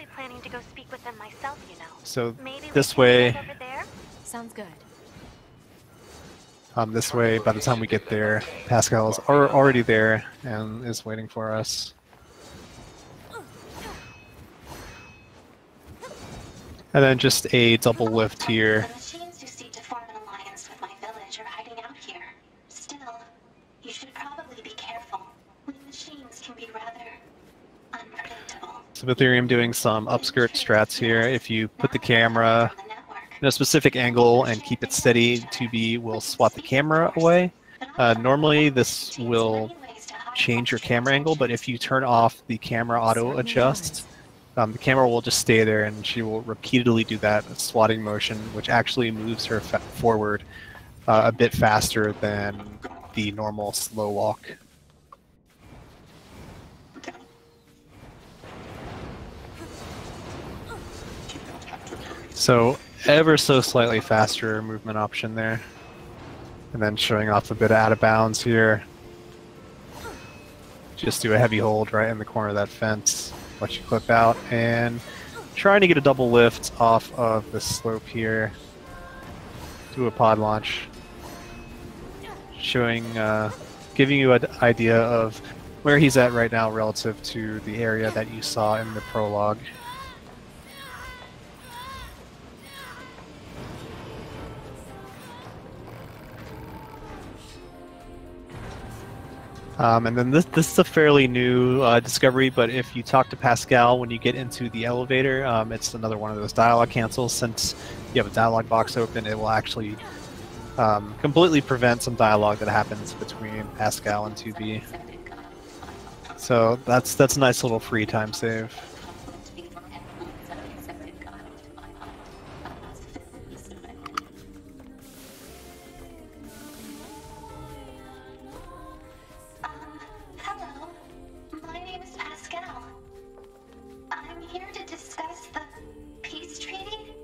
So this way, Sounds good. this way, by the time we get there, Pascal is already there and is waiting for us. And then just a double lift here. The machines who seek to form an alliance with my village are hiding out here. Still, you should probably be careful. We machines can be rather unpredictable. So Mytherium doing some upskirt strats here. If you put the camera in a specific angle and keep it steady, 2B will swat the camera away. Normally this will change your camera angle, but if you turn off the camera auto adjust, the camera will just stay there, and she will repeatedly do that swatting motion, which actually moves her forward a bit faster than the normal slow walk. So ever so slightly faster movement option there. And then showing off a bit of out of bounds here. Just do a heavy hold right in the corner of that fence. Let you clip out, and trying to get a double lift off of the slope here. Do a pod launch. Showing, giving you an idea of where he's at right now relative to the area that you saw in the prologue. And then this is a fairly new discovery, but if you talk to Pascal when you get into the elevator, it's another one of those dialogue cancels. Since you have a dialogue box open, it will actually completely prevent some dialogue that happens between Pascal and 2B. So that's a nice little free time save. Hello, my name is Pascal. I'm here to discuss the peace treaty.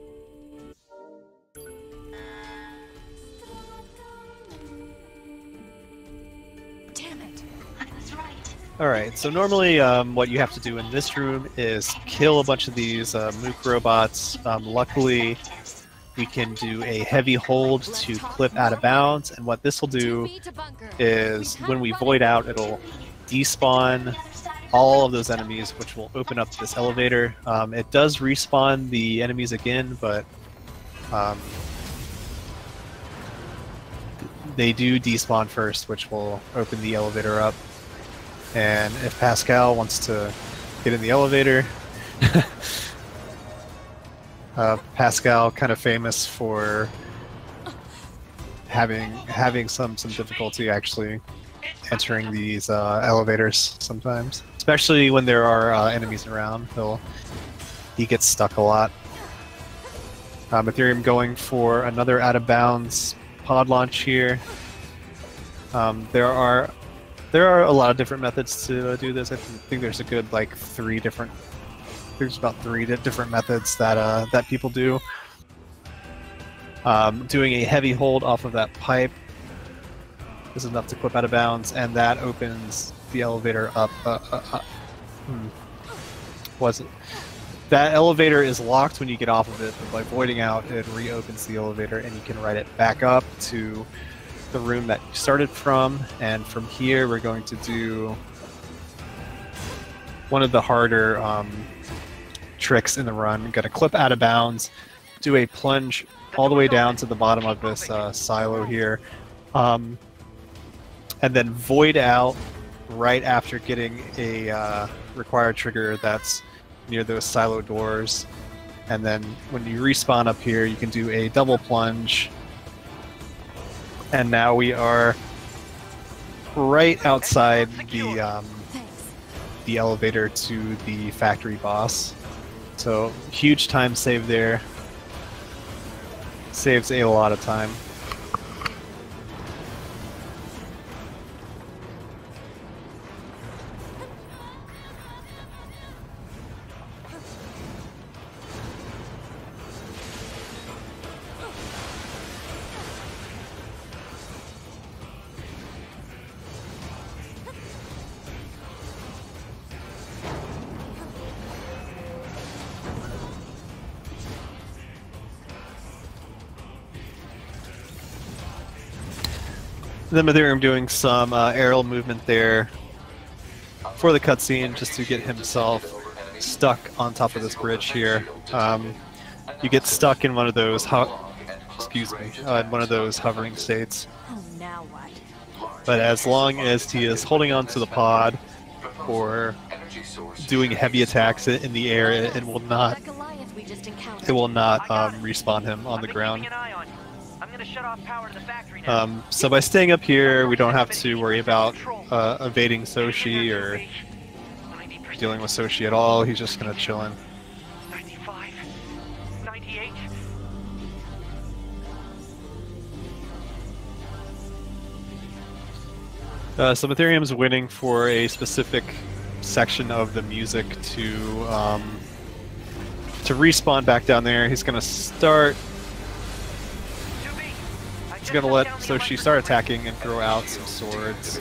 Damn it. I was right. Alright, so normally what you have to do in this room is kill a bunch of these Mook robots. Luckily, we can do a heavy hold to clip out of bounds, and what this will do is when we void out, it'll despawn all of those enemies, which will open up this elevator. It does respawn the enemies again, but they do despawn first, which will open the elevator up. And if Pascal wants to get in the elevator, Pascal kind of famous for having some difficulty actually entering these elevators sometimes, especially when there are enemies around. He gets stuck a lot. Mytherium going for another out of bounds pod launch here. There are a lot of different methods to do this. I think there's a good there's about three different methods that people do. Doing a heavy hold off of that pipe is enough to clip out of bounds, and that opens the elevator up. That elevator is locked when you get off of it, but by voiding out, it reopens the elevator, and you can ride it back up to the room that you started from. And from here, we're going to do one of the harder tricks in the run. I'm going to clip out of bounds, do a plunge all the way down to the bottom of this silo here, and then void out right after getting a required trigger that's near those silo doors. And then when you respawn up here, you can do a double plunge, and now we are right outside the elevator to the factory boss. So huge time save there. Saves a lot of time. Then Mytherium doing some aerial movement there for the cutscene, just to get himself stuck on top of this bridge here. you get stuck in one of those excuse me, in one of those hovering states. Oh, now what? But as long as he is holding on to the pod or doing heavy attacks in the air, it will not That Goliath we just encountered. respawn him on the ground. Keeping an eye on you. I'm gonna shut off power to the factory now. So by staying up here, we don't have to worry about evading Soshi or dealing with Soshi at all. He's just gonna chill in. 95, 98. So Mytherium's waiting for a specific section of the music to respawn back down there. He's gonna start. He's gonna let Soshi start attacking and throw out some swords.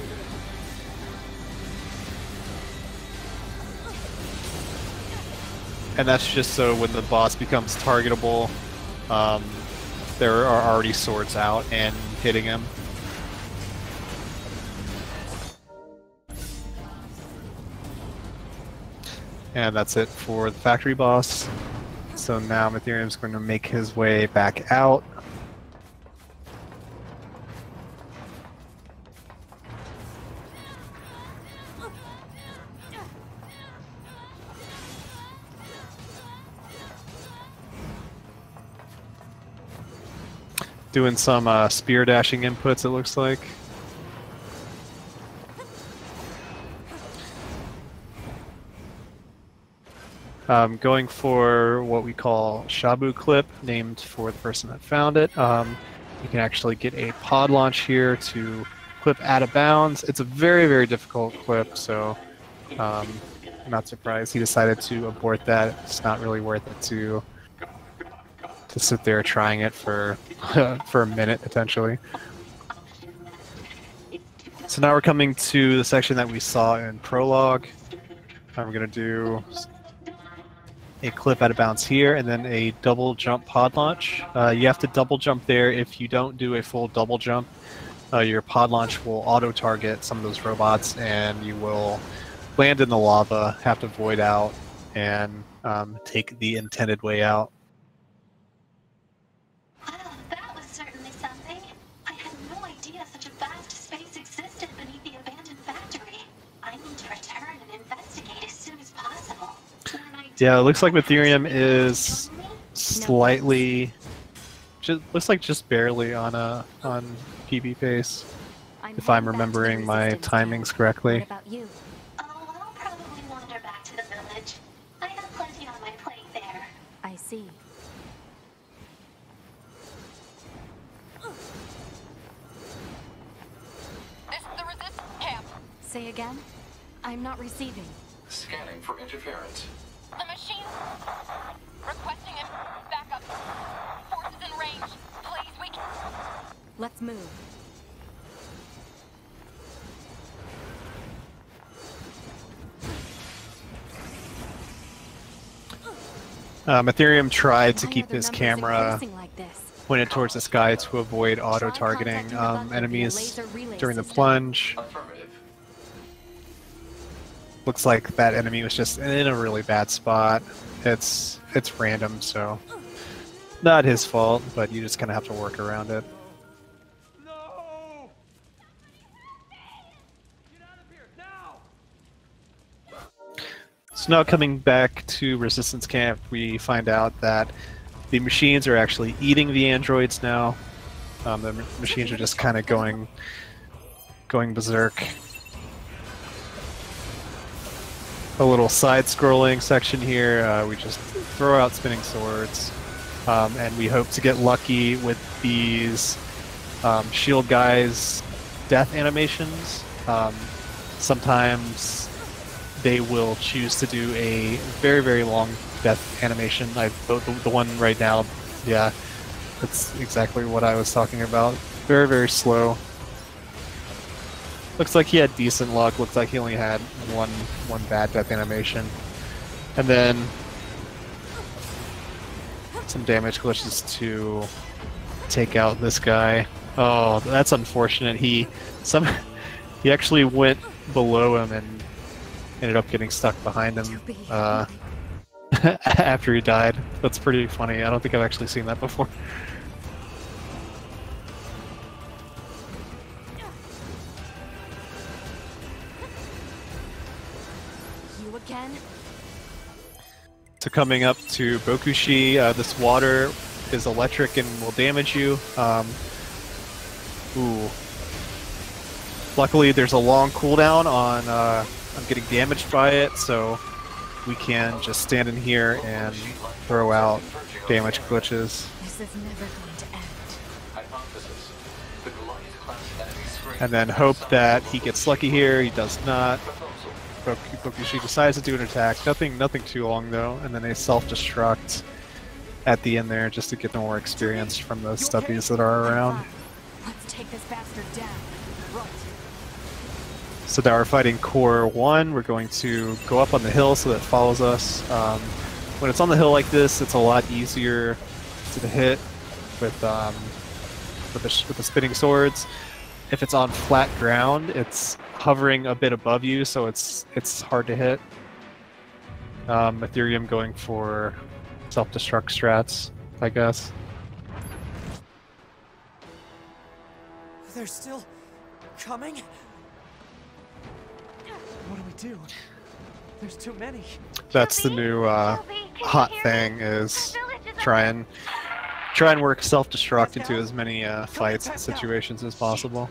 And that's just so when the boss becomes targetable, there are already swords out and hitting him. And that's it for the factory boss. So now Mytherium's going to make his way back out. Doing some spear dashing inputs, it looks like. Going for what we call Shabu Clip, named for the person that found it. You can actually get a pod launch here to clip out of bounds. It's a very, very difficult clip, so I'm not surprised he decided to abort that. It's not really worth it to sit there trying it for for a minute, potentially. So now we're coming to the section that we saw in Prologue. I'm going to do a clip out of bounds here, and then a double jump pod launch. You have to double jump there. If you don't do a full double jump, your pod launch will auto-target some of those robots, and you will land in the lava, have to void out, and take the intended way out. Wow, that was certainly something. I had no idea such a vast space existed beneath the abandoned factory. I need to return and investigate as soon as possible. Yeah, it looks like Mytherium is slightly, looks like just barely on PB pace, if I'm remembering my timings correctly. What about you? Oh, I'll probably wander back to the village. I have plenty on my plate there. I see. This is the resistance camp. Say again? I'm not receiving. Scanning for interference. The machine requesting it. Backup. Forces in range. Please, we can. Let's move. Mytherium tried to Why keep are the his numbers camera increasing like this? pointed towards the sky to avoid auto-targeting enemies during the plunge. Affirmative. Looks like that enemy was just in a really bad spot. It's random, so not his fault, but you just kind of have to work around it. No! Get out of here now! So now coming back to Resistance Camp, we find out that the machines are actually eating the androids now. The machines are just kind of going berserk. A little side-scrolling section here. We just throw out spinning swords, and we hope to get lucky with these shield guys' death animations. Sometimes they will choose to do a very, very long death animation. The one right now, yeah, that's exactly what I was talking about. Very, very slow. Looks like he had decent luck. Looks like he only had one bad death animation. And then some damage glitches to take out this guy. Oh, that's unfortunate. He actually went below him and ended up getting stuck behind him. after he died. That's pretty funny. I don't think I've actually seen that before. You again? So coming up to Bokushi, this water is electric and will damage you. Ooh. Luckily, there's a long cooldown on getting damaged by it, so we can just stand in here and throw out damage glitches. This is never going to end. Hypothesis. The Goliath-class enemy screen. And then hope that he gets lucky here. He does not. Bokushi decides to do an attack. Nothing too long though, and then a self-destruct at the end there just to get more experience from those stuffies that are around. Let's take this bastard down. Right. So now we're fighting Core 1. We're going to go up on the hill so that it follows us. When it's on the hill like this, it's a lot easier to hit with the spinning swords. If it's on flat ground, it's hovering a bit above you, so it's hard to hit. Mytherium going for self-destruct strats, I guess. They're still coming? What do we do? There's too many. That's the new hot thing, is try and work self-destruct into as many fights and situations as possible.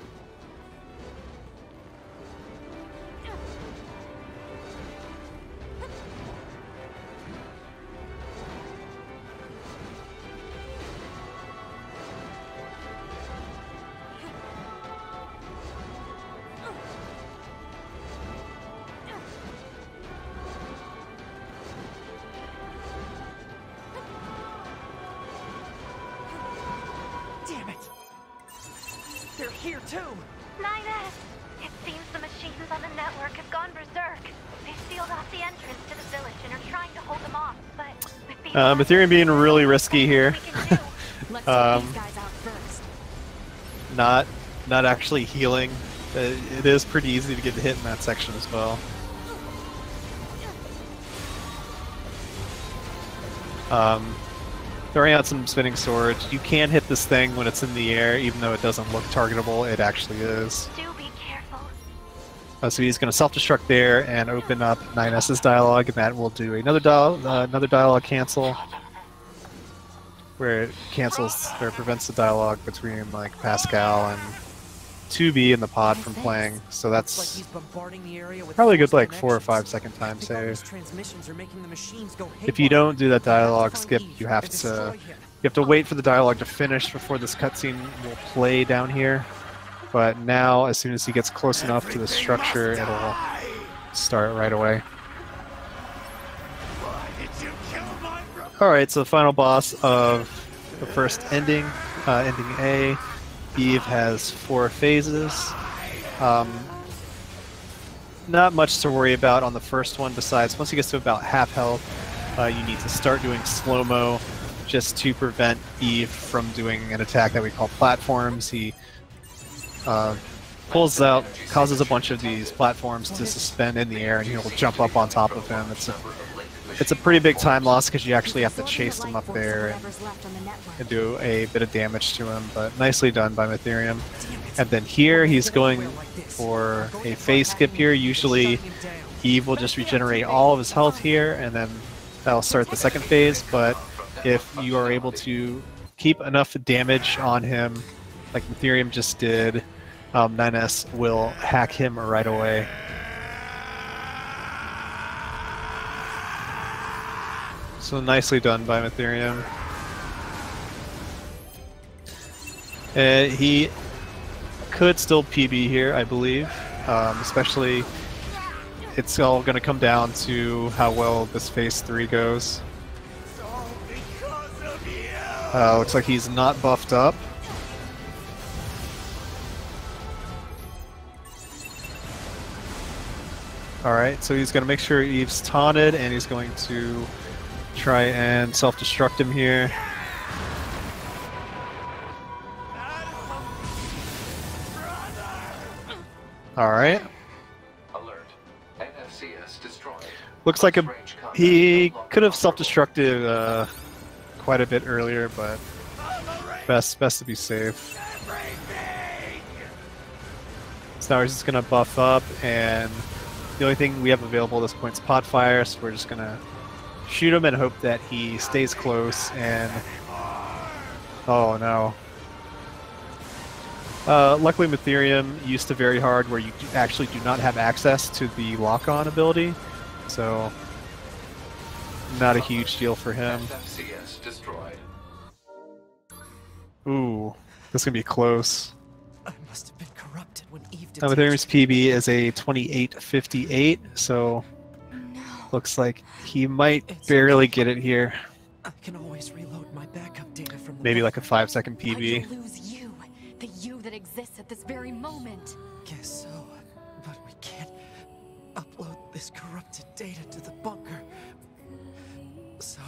Damn it! They're here too! 9S! It seems the machines on the network have gone berserk. They sealed off the entrance to the village and are trying to hold them off, but with these Mytherium being really risky here. Let's take these guys out first. Not actually healing. It is pretty easy to get hit in that section as well. Throwing out some spinning swords. You can hit this thing when it's in the air, even though it doesn't look targetable. It actually is. Do be careful. So he's going to self-destruct there and open up 9S's dialogue, and that will do another dialogue cancel, where it cancels or prevents the dialogue between like Pascal and 2B in the pod from playing. So that's probably a good like 4 or 5 second time save. If you don't do that dialogue skip, you have to wait for the dialogue to finish before this cutscene will play down here. But now, as soon as he gets close enough to the structure, it'll start right away. Alright, so the final boss of the first ending, ending A. Eve has 4 phases. Not much to worry about on the first one, besides once he gets to about half health, you need to start doing slow-mo just to prevent Eve from doing an attack that we call platforms. He pulls out, causes a bunch of these platforms to suspend in the air, and he'll jump up on top of him. It's a pretty big time loss because you actually have to chase him up there and do a bit of damage to him, but nicely done by Mytherium. And then here he's going for a phase skip here. Usually Eve will just regenerate all of his health here, and then that'll start the second phase, but if you are able to keep enough damage on him, like Mytherium just did, 9S will hack him right away. So nicely done by Mytherium. He could still PB here, I believe. Especially, it's all going to come down to how well this phase 3 goes. Looks like he's not buffed up. Alright, so he's going to make sure Eve's taunted, and he's going to try and self-destruct him here. Alright. Alert. NFCS destroyed. Looks like a He could have self-destructed quite a bit earlier, but best to be safe. So now we're just gonna buff up, and the only thing we have available at this point is pot fire, so we're just gonna shoot him and hope that he stays close. And oh no. Luckily, Mytherium used to very hard where you actually do not have access to the lock-on ability, so not a huge deal for him. FCS destroyed. Ooh, this is gonna be close. I must have been corrupted when Eve did. Now, Mytherium's PB is a 2858, so looks like he might barely get it here. I can always reload my backup data from the Maybe like a 5-second PB. I can lose you, the you that exists at this very moment. Guess so, but we can't upload this corrupted data to the bunker. So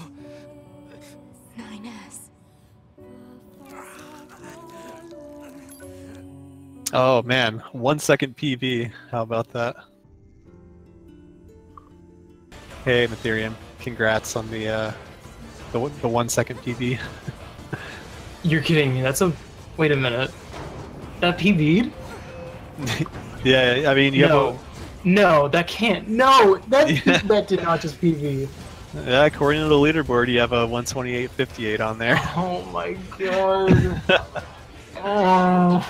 9S. Oh man, 1-second PB. How about that? Hey, Mytherium, congrats on the 1-second PB. You're kidding me. That's a... Wait a minute. That PB'd? Yeah, I mean, you No. No, that can't. No! That did not just PB. yeah, according to the leaderboard, you have a 128.58 on there. Oh my god. Oh.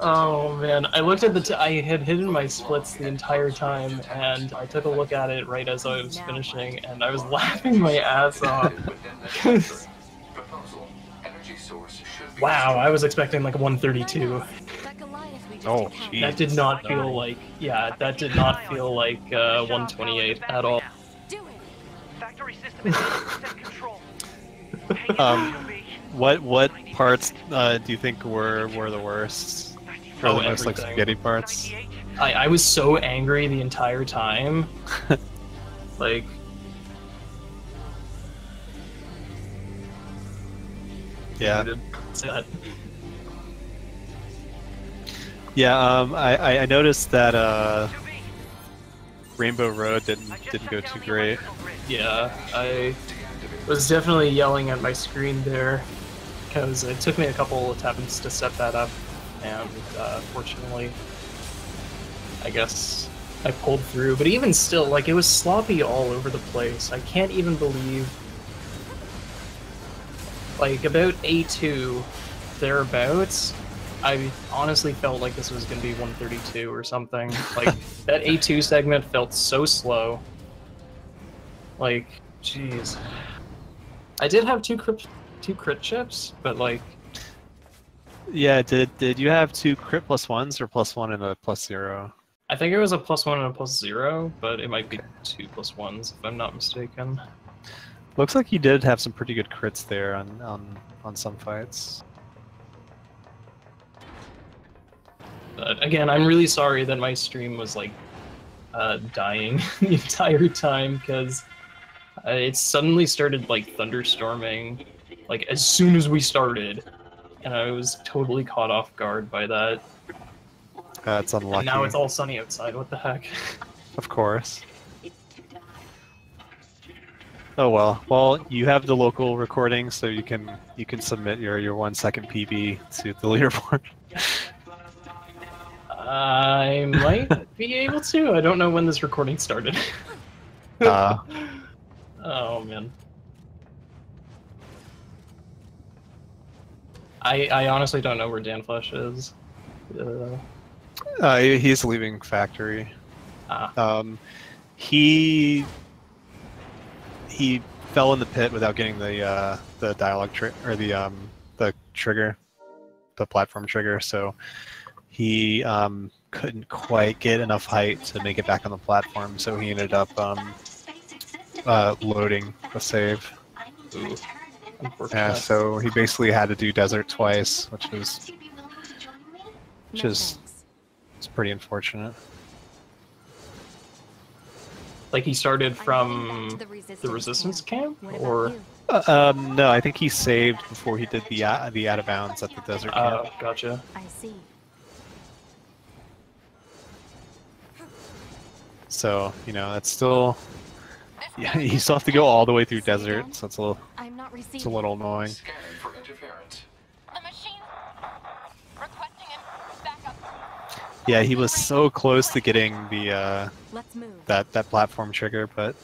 Oh man, I looked at the I had hidden my splits the entire time, and I took a look at it right as I was finishing, and I was laughing my ass off. 'Cause- wow, I was expecting like a 132. Oh, jeez. That did not feel like, yeah, that did not feel like 128 at all. Do it. Factory system is 80% control. What parts do you think were the worst? Or Oh, the most like everything. spaghetti parts? I was so angry the entire time. Like, Yeah. that. Yeah, I noticed that Rainbow Road didn't go too great. Yeah, I was definitely yelling at my screen there because it took me a couple attempts to set that up, and fortunately, I guess I pulled through. But even still, like, it was sloppy all over the place. I can't even believe, like, about A2 thereabouts, I honestly felt like this was going to be 132 or something. Like, that A2 segment felt so slow. Like, jeez. I did have two crit chips, but like... Yeah, did you have 2 crit +1s or +1 and a +0? I think it was a +1 and a +0, but it might be 2 +1s if I'm not mistaken. Looks like you did have some pretty good crits there on some fights. But again, I'm really sorry that my stream was like dying the entire time, because it suddenly started like thunderstorming like as soon as we started, and I was totally caught off guard by that. That's unlucky. And now it's all sunny outside. What the heck? Of course. Oh well. Well, you have the local recording, so you can submit your 1-second PB to the leaderboard. I might be able to. I don't know when this recording started. Oh man. I honestly don't know where Danflesh is. He's leaving factory. Ah. He fell in the pit without getting the dialogue or the trigger, the platform trigger. So he couldn't quite get enough height to make it back on the platform. So he ended up loading the save. Ooh. Yeah, so he basically had to do desert twice, which is it's pretty unfortunate. Like he started from the resistance camp, or no, I think he saved before he did the out of bounds at the desert camp. Gotcha. I see. So, you know, that's still... Yeah, you still have to go all the way through desert, so it's a I'm not it's a receiving. little annoying. Scanning for interference. The machine requesting an backup. Yeah, he was so close to getting the Let's move. that platform trigger, but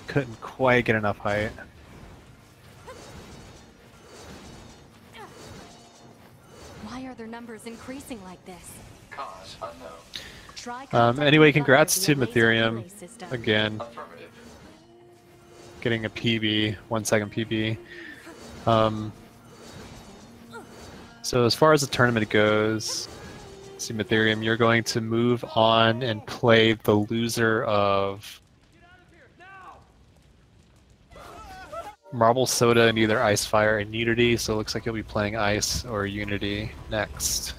couldn't quite get enough height. Why are their numbers increasing like this? Cause unknown. Try contacting Anyway, the congrats to governor via laser Mytherium relay system. again, Affirmative. getting a PB, 1 second PB. So as far as the tournament goes, see Mytherium, you're going to move on and play the loser of Marble Soda and either Ice Fire and Unity, so it looks like you'll be playing Ice or Unity next.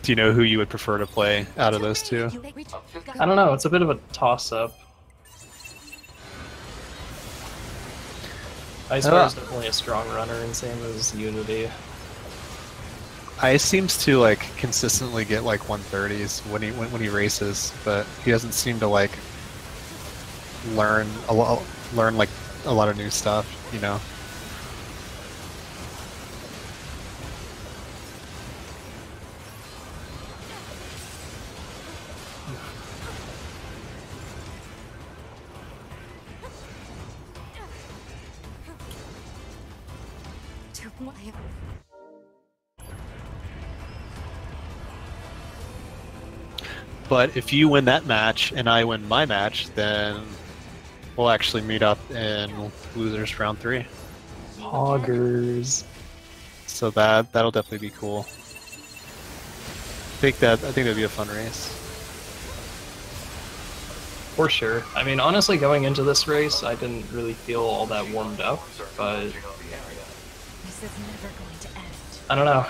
Do you know who you would prefer to play out of those two? I don't know, it's a bit of a toss-up. Ice Fire is definitely a strong runner, and same as Unity. Ice seems to like consistently get like 130s when he races, but he doesn't seem to like learn like a lot of new stuff, you know. But if you win that match and I win my match, then we'll actually meet up in losers round 3. Poggers. So that'll definitely be cool. I think that'd be a fun race. For sure. I mean, honestly, going into this race, I didn't really feel all that warmed up, but This is never going to end. I don't know.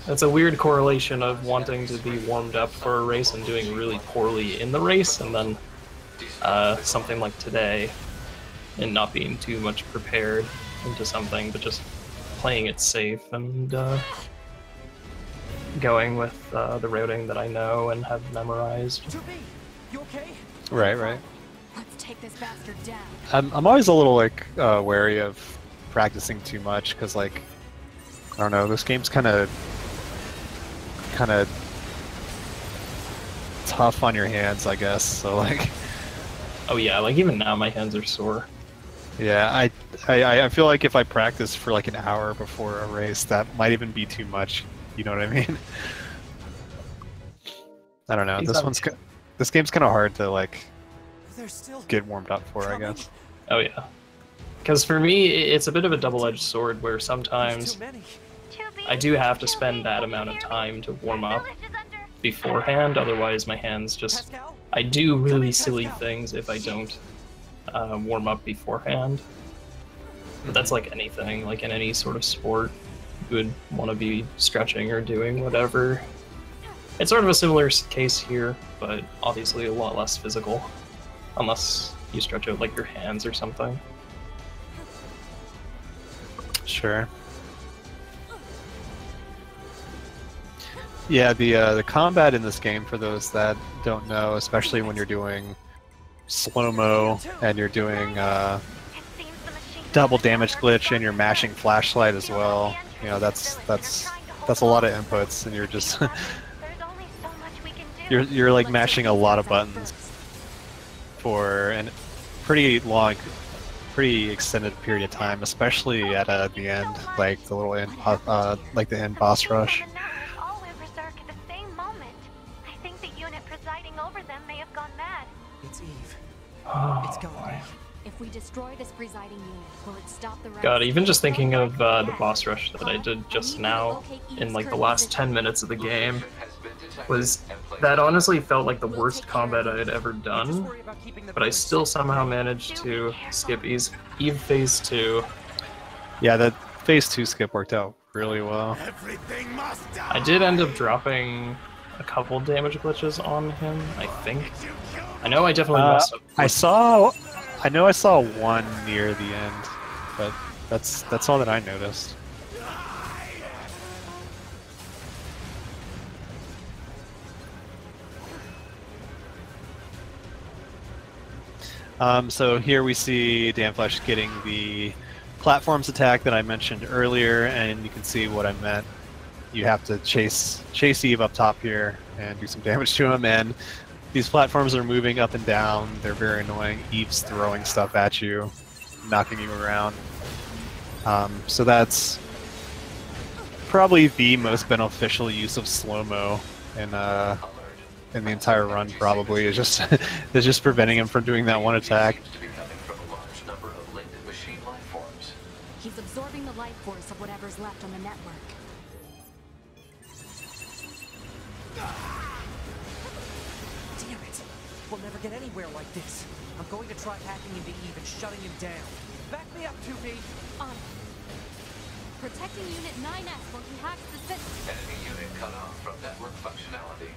It's a weird correlation of wanting to be warmed up for a race and doing really poorly in the race, and then something like today, and not being too much prepared into something, but just playing it safe and going with the routing that I know and have memorized. You okay? Right. Let's take this bastard down. I'm always a little like wary of practicing too much because like I don't know, this game's kind of tough on your hands, I guess. So like, oh yeah, like even now my hands are sore. Yeah, I feel like if I practice for like an hour before a race, that might even be too much. You know what I mean? I don't know. This game's kind of hard to like get warmed up for, I guess. Oh yeah, because for me it's a bit of a double-edged sword where sometimes I do have to spend that amount of time to warm up beforehand, otherwise my hands just... I do really silly things if I don't warm up beforehand. But that's like anything, like in any sort of sport, you would want to be stretching or doing whatever. It's sort of a similar case here, but obviously a lot less physical, unless you stretch out like your hands or something. Sure. Yeah, the combat in this game, for those that don't know, especially when you're doing slow-mo and you're doing double damage glitch and you're mashing flashlight as well, you know, that's a lot of inputs, and you're just you're like mashing a lot of buttons for a pretty long, pretty extended period of time, especially at the end, like the little end, like the end boss rush. It's Eve. Oh, It's gone. If we destroy this presiding unit, will it stop the God, even just thinking of the boss rush that I did just now, in like the last 10 minutes of the game, that honestly felt like the worst combat I had ever done, but I still somehow managed to skip Eve Phase 2. Yeah, that Phase 2 skip worked out really well. I did end up dropping a couple damage glitches on him, I think. I know I definitely messed up. I know I saw one near the end, but that's all that I noticed. So here we see Danflesh getting the platforms attack that I mentioned earlier, and you can see what I meant. You have to chase Eve up top here and do some damage to him, and these platforms are moving up and down. They're very annoying. Eve's throwing stuff at you, knocking you around. So that's probably the most beneficial use of slow-mo in the entire run. Probably is just is just preventing him from doing that one attack. He's absorbing the life force of whatever's left on the network. Damn it! We'll never get anywhere like this. I'm going to try hacking into Eve and shutting him down. Back me up, 2B! On it. Protecting Unit 9S while he hacks the system. Enemy unit cut off from network functionality.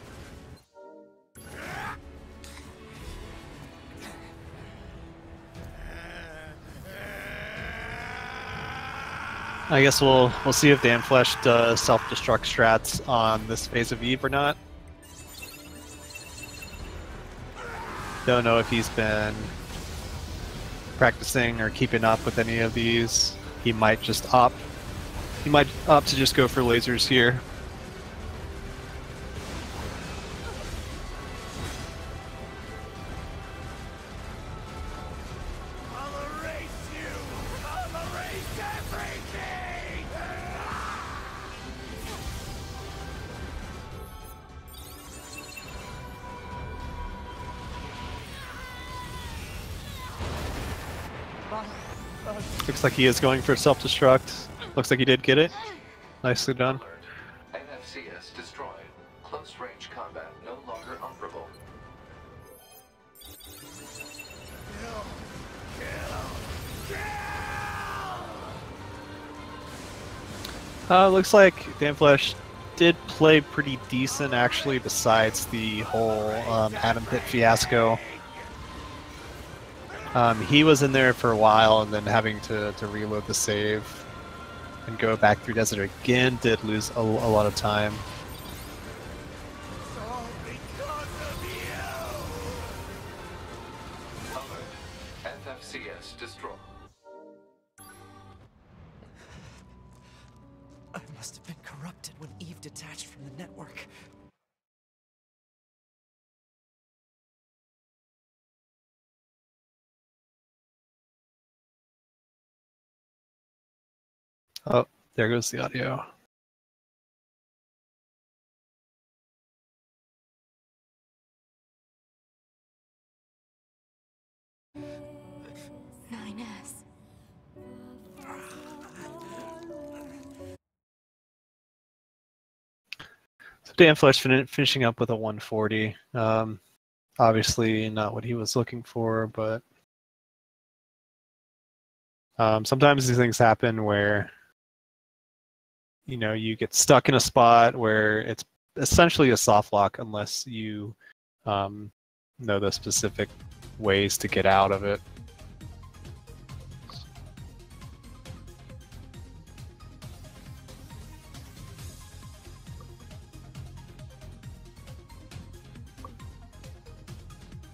I guess we'll see if Danflesh does self-destruct strats on this phase of Eve or not. Don't know if he's been practicing or keeping up with any of these. He might just opt. He might opt to just go for lasers here. Looks like he is going for self-destruct. Looks like he did get it. Nicely done. NFCS destroyed. Close range combat no longer operable. Looks like Danflesh did play pretty decent actually, besides the whole Atom Pit fiasco. He was in there for a while and then having to reload the save and go back through desert again did lose a lot of time. NFCS destroyed. I must have been corrupted when Eve detached from the network. Oh, there goes the audio. So Danflesh finishing up with a 140. Obviously not what he was looking for, but sometimes these things happen where you get stuck in a spot where it's essentially a soft lock unless you know the specific ways to get out of it.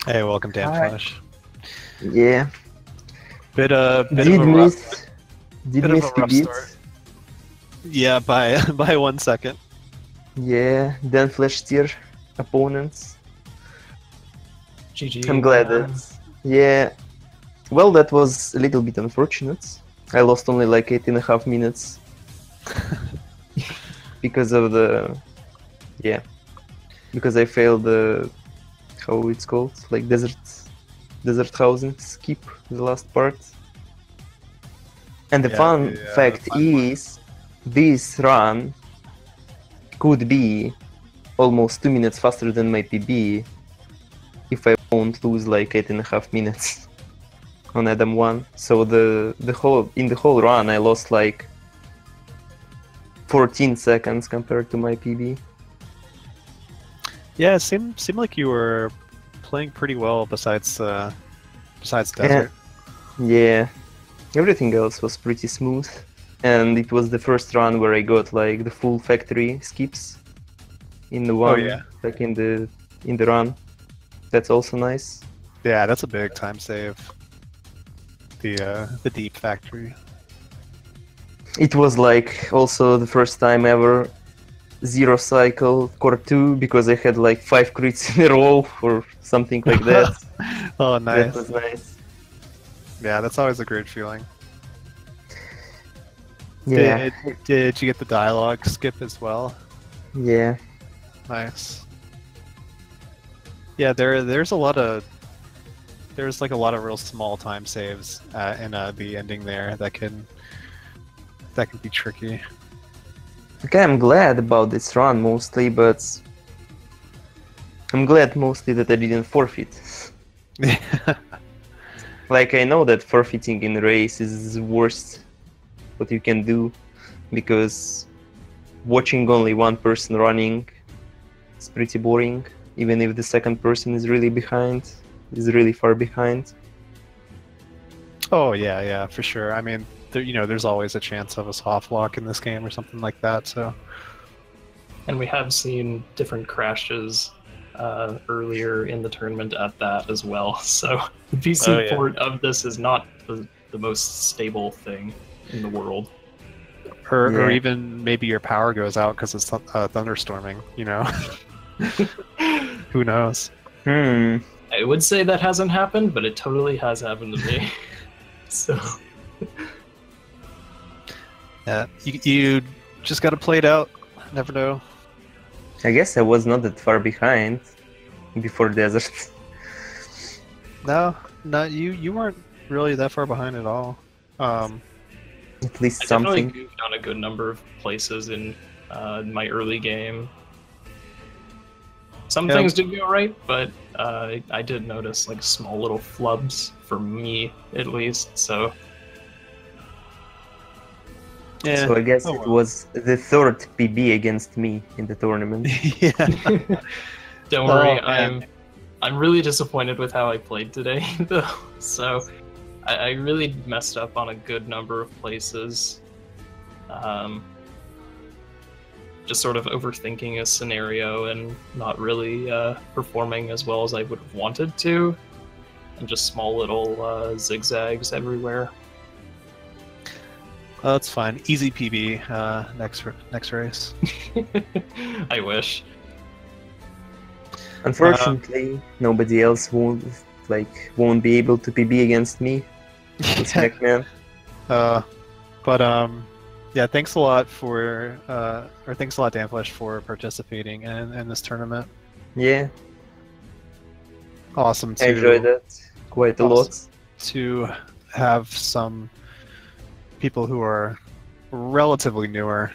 Hey, welcome, Danflesh. Yeah. Bit of a rough start. Yeah, by 1 second. Yeah, Danflesh tier opponents. GG. I'm glad that. Yeah. Well, that was a little bit unfortunate. I lost only like 8.5 minutes because of the. Yeah. Because I failed the. How it's called? Like desert housing skip, the last part. And the fun fact is, this run could be almost 2 minutes faster than my PB if I won't lose like 8.5 minutes on Adam 1. So in the whole run I lost like 14 seconds compared to my PB. Yeah, it seemed like you were playing pretty well besides desert. Yeah, everything else was pretty smooth, and it was the first run where I got like the full factory skips in the one, like in the run. That's also nice. Yeah, that's a big time save. The deep factory. It was like also the first time ever zero cycle core 2 because I had like 5 crits in a row or something like that. Oh, That nice. was nice. Yeah, that's always a great feeling. Yeah, Did you get the dialogue skip as well? yeah. Nice. Yeah, there's like a lot of real small time saves in the ending there that can be tricky. Okay, I'm glad about this run mostly, but I'm glad mostly that I didn't forfeit. Like, I know that forfeiting in race is the worst what you can do, because watching only one person running is pretty boring, even if the second person is really far behind. Oh yeah, for sure. I mean, there's always a chance of a soft lock in this game or something like that. So. And we have seen different crashes earlier in the tournament at that as well. So the PC port of this is not the most stable thing in the world. Or even maybe your power goes out because it's thunderstorming, you know? Who knows? Hmm. I would say that hasn't happened, but it totally has happened to me. So... Yeah, you just gotta play it out. Never know. I guess I was not that far behind before desert. No, you weren't really that far behind at all. At least I something. definitely moved on a good number of places in my early game. Some things did go right, but I did notice like small little flubs for me at least. So. Yeah. So I guess it was the third PB against me in the tournament. Yeah. Don't worry, I'm really disappointed with how I played today, though. So I really messed up on a good number of places. Just sort of overthinking a scenario and not really performing as well as I would have wanted to, and just small little zigzags everywhere. Oh, that's fine. Easy PB next race. I wish. Unfortunately, nobody else won't be able to PB against me. It's Smackman. Yeah, thanks a lot Danflesh for participating in this tournament. Yeah. Awesome. I enjoyed that quite a lot. To have some people who are relatively newer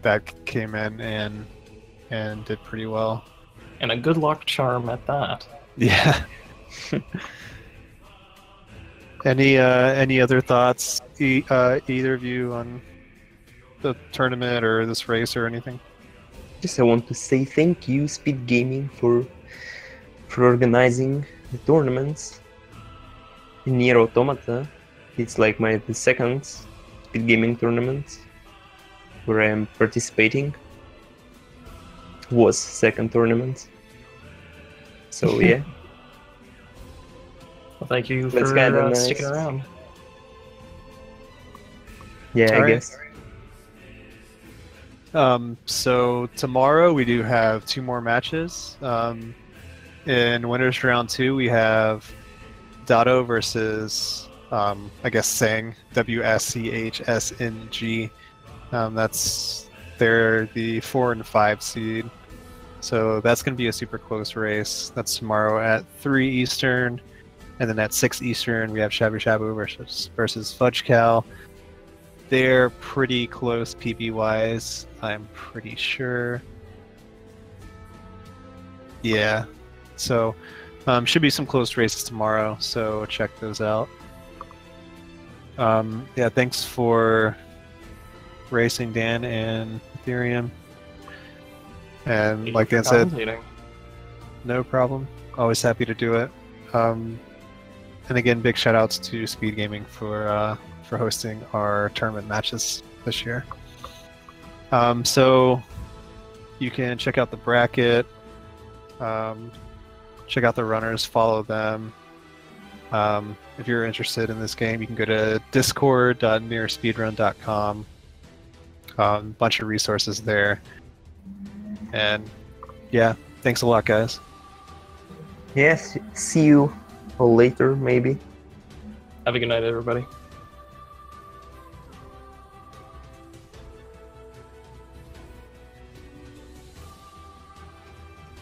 that came in and did pretty well. And a good luck charm at that. Yeah. Any other thoughts, either of you, on the tournament or this race or anything? Just I want to say thank you, Speed Gaming, for organizing the tournaments in NieR Automata. It's like the second Speed Gaming tournament where I am participating. Was second tournament. So yeah. Well, thank you for sticking around. Yeah, I guess. So tomorrow we do have 2 more matches. In Winners Round 2 we have Dado versus I guess Sang, WSCHSNG. They're the 4 and 5 seed. So that's going to be a super close race. That's tomorrow at 3 Eastern. And then at 6 Eastern, we have Shabu Shabu versus Fudge Cal. They're pretty close PB-wise, I'm pretty sure. Yeah. So should be some close races tomorrow, so check those out. Yeah, thanks for racing, Dan and Mytherium. And like Dan said, no problem. Always happy to do it. And again, big shout outs to Speed Gaming for hosting our tournament matches this year. So you can check out the bracket check out the runners, follow them. If you're interested in this game, you can go to discord.nearspeedrun.com. Bunch of resources there. And yeah, thanks a lot, guys. Yes, see you later, maybe. Have a good night, everybody.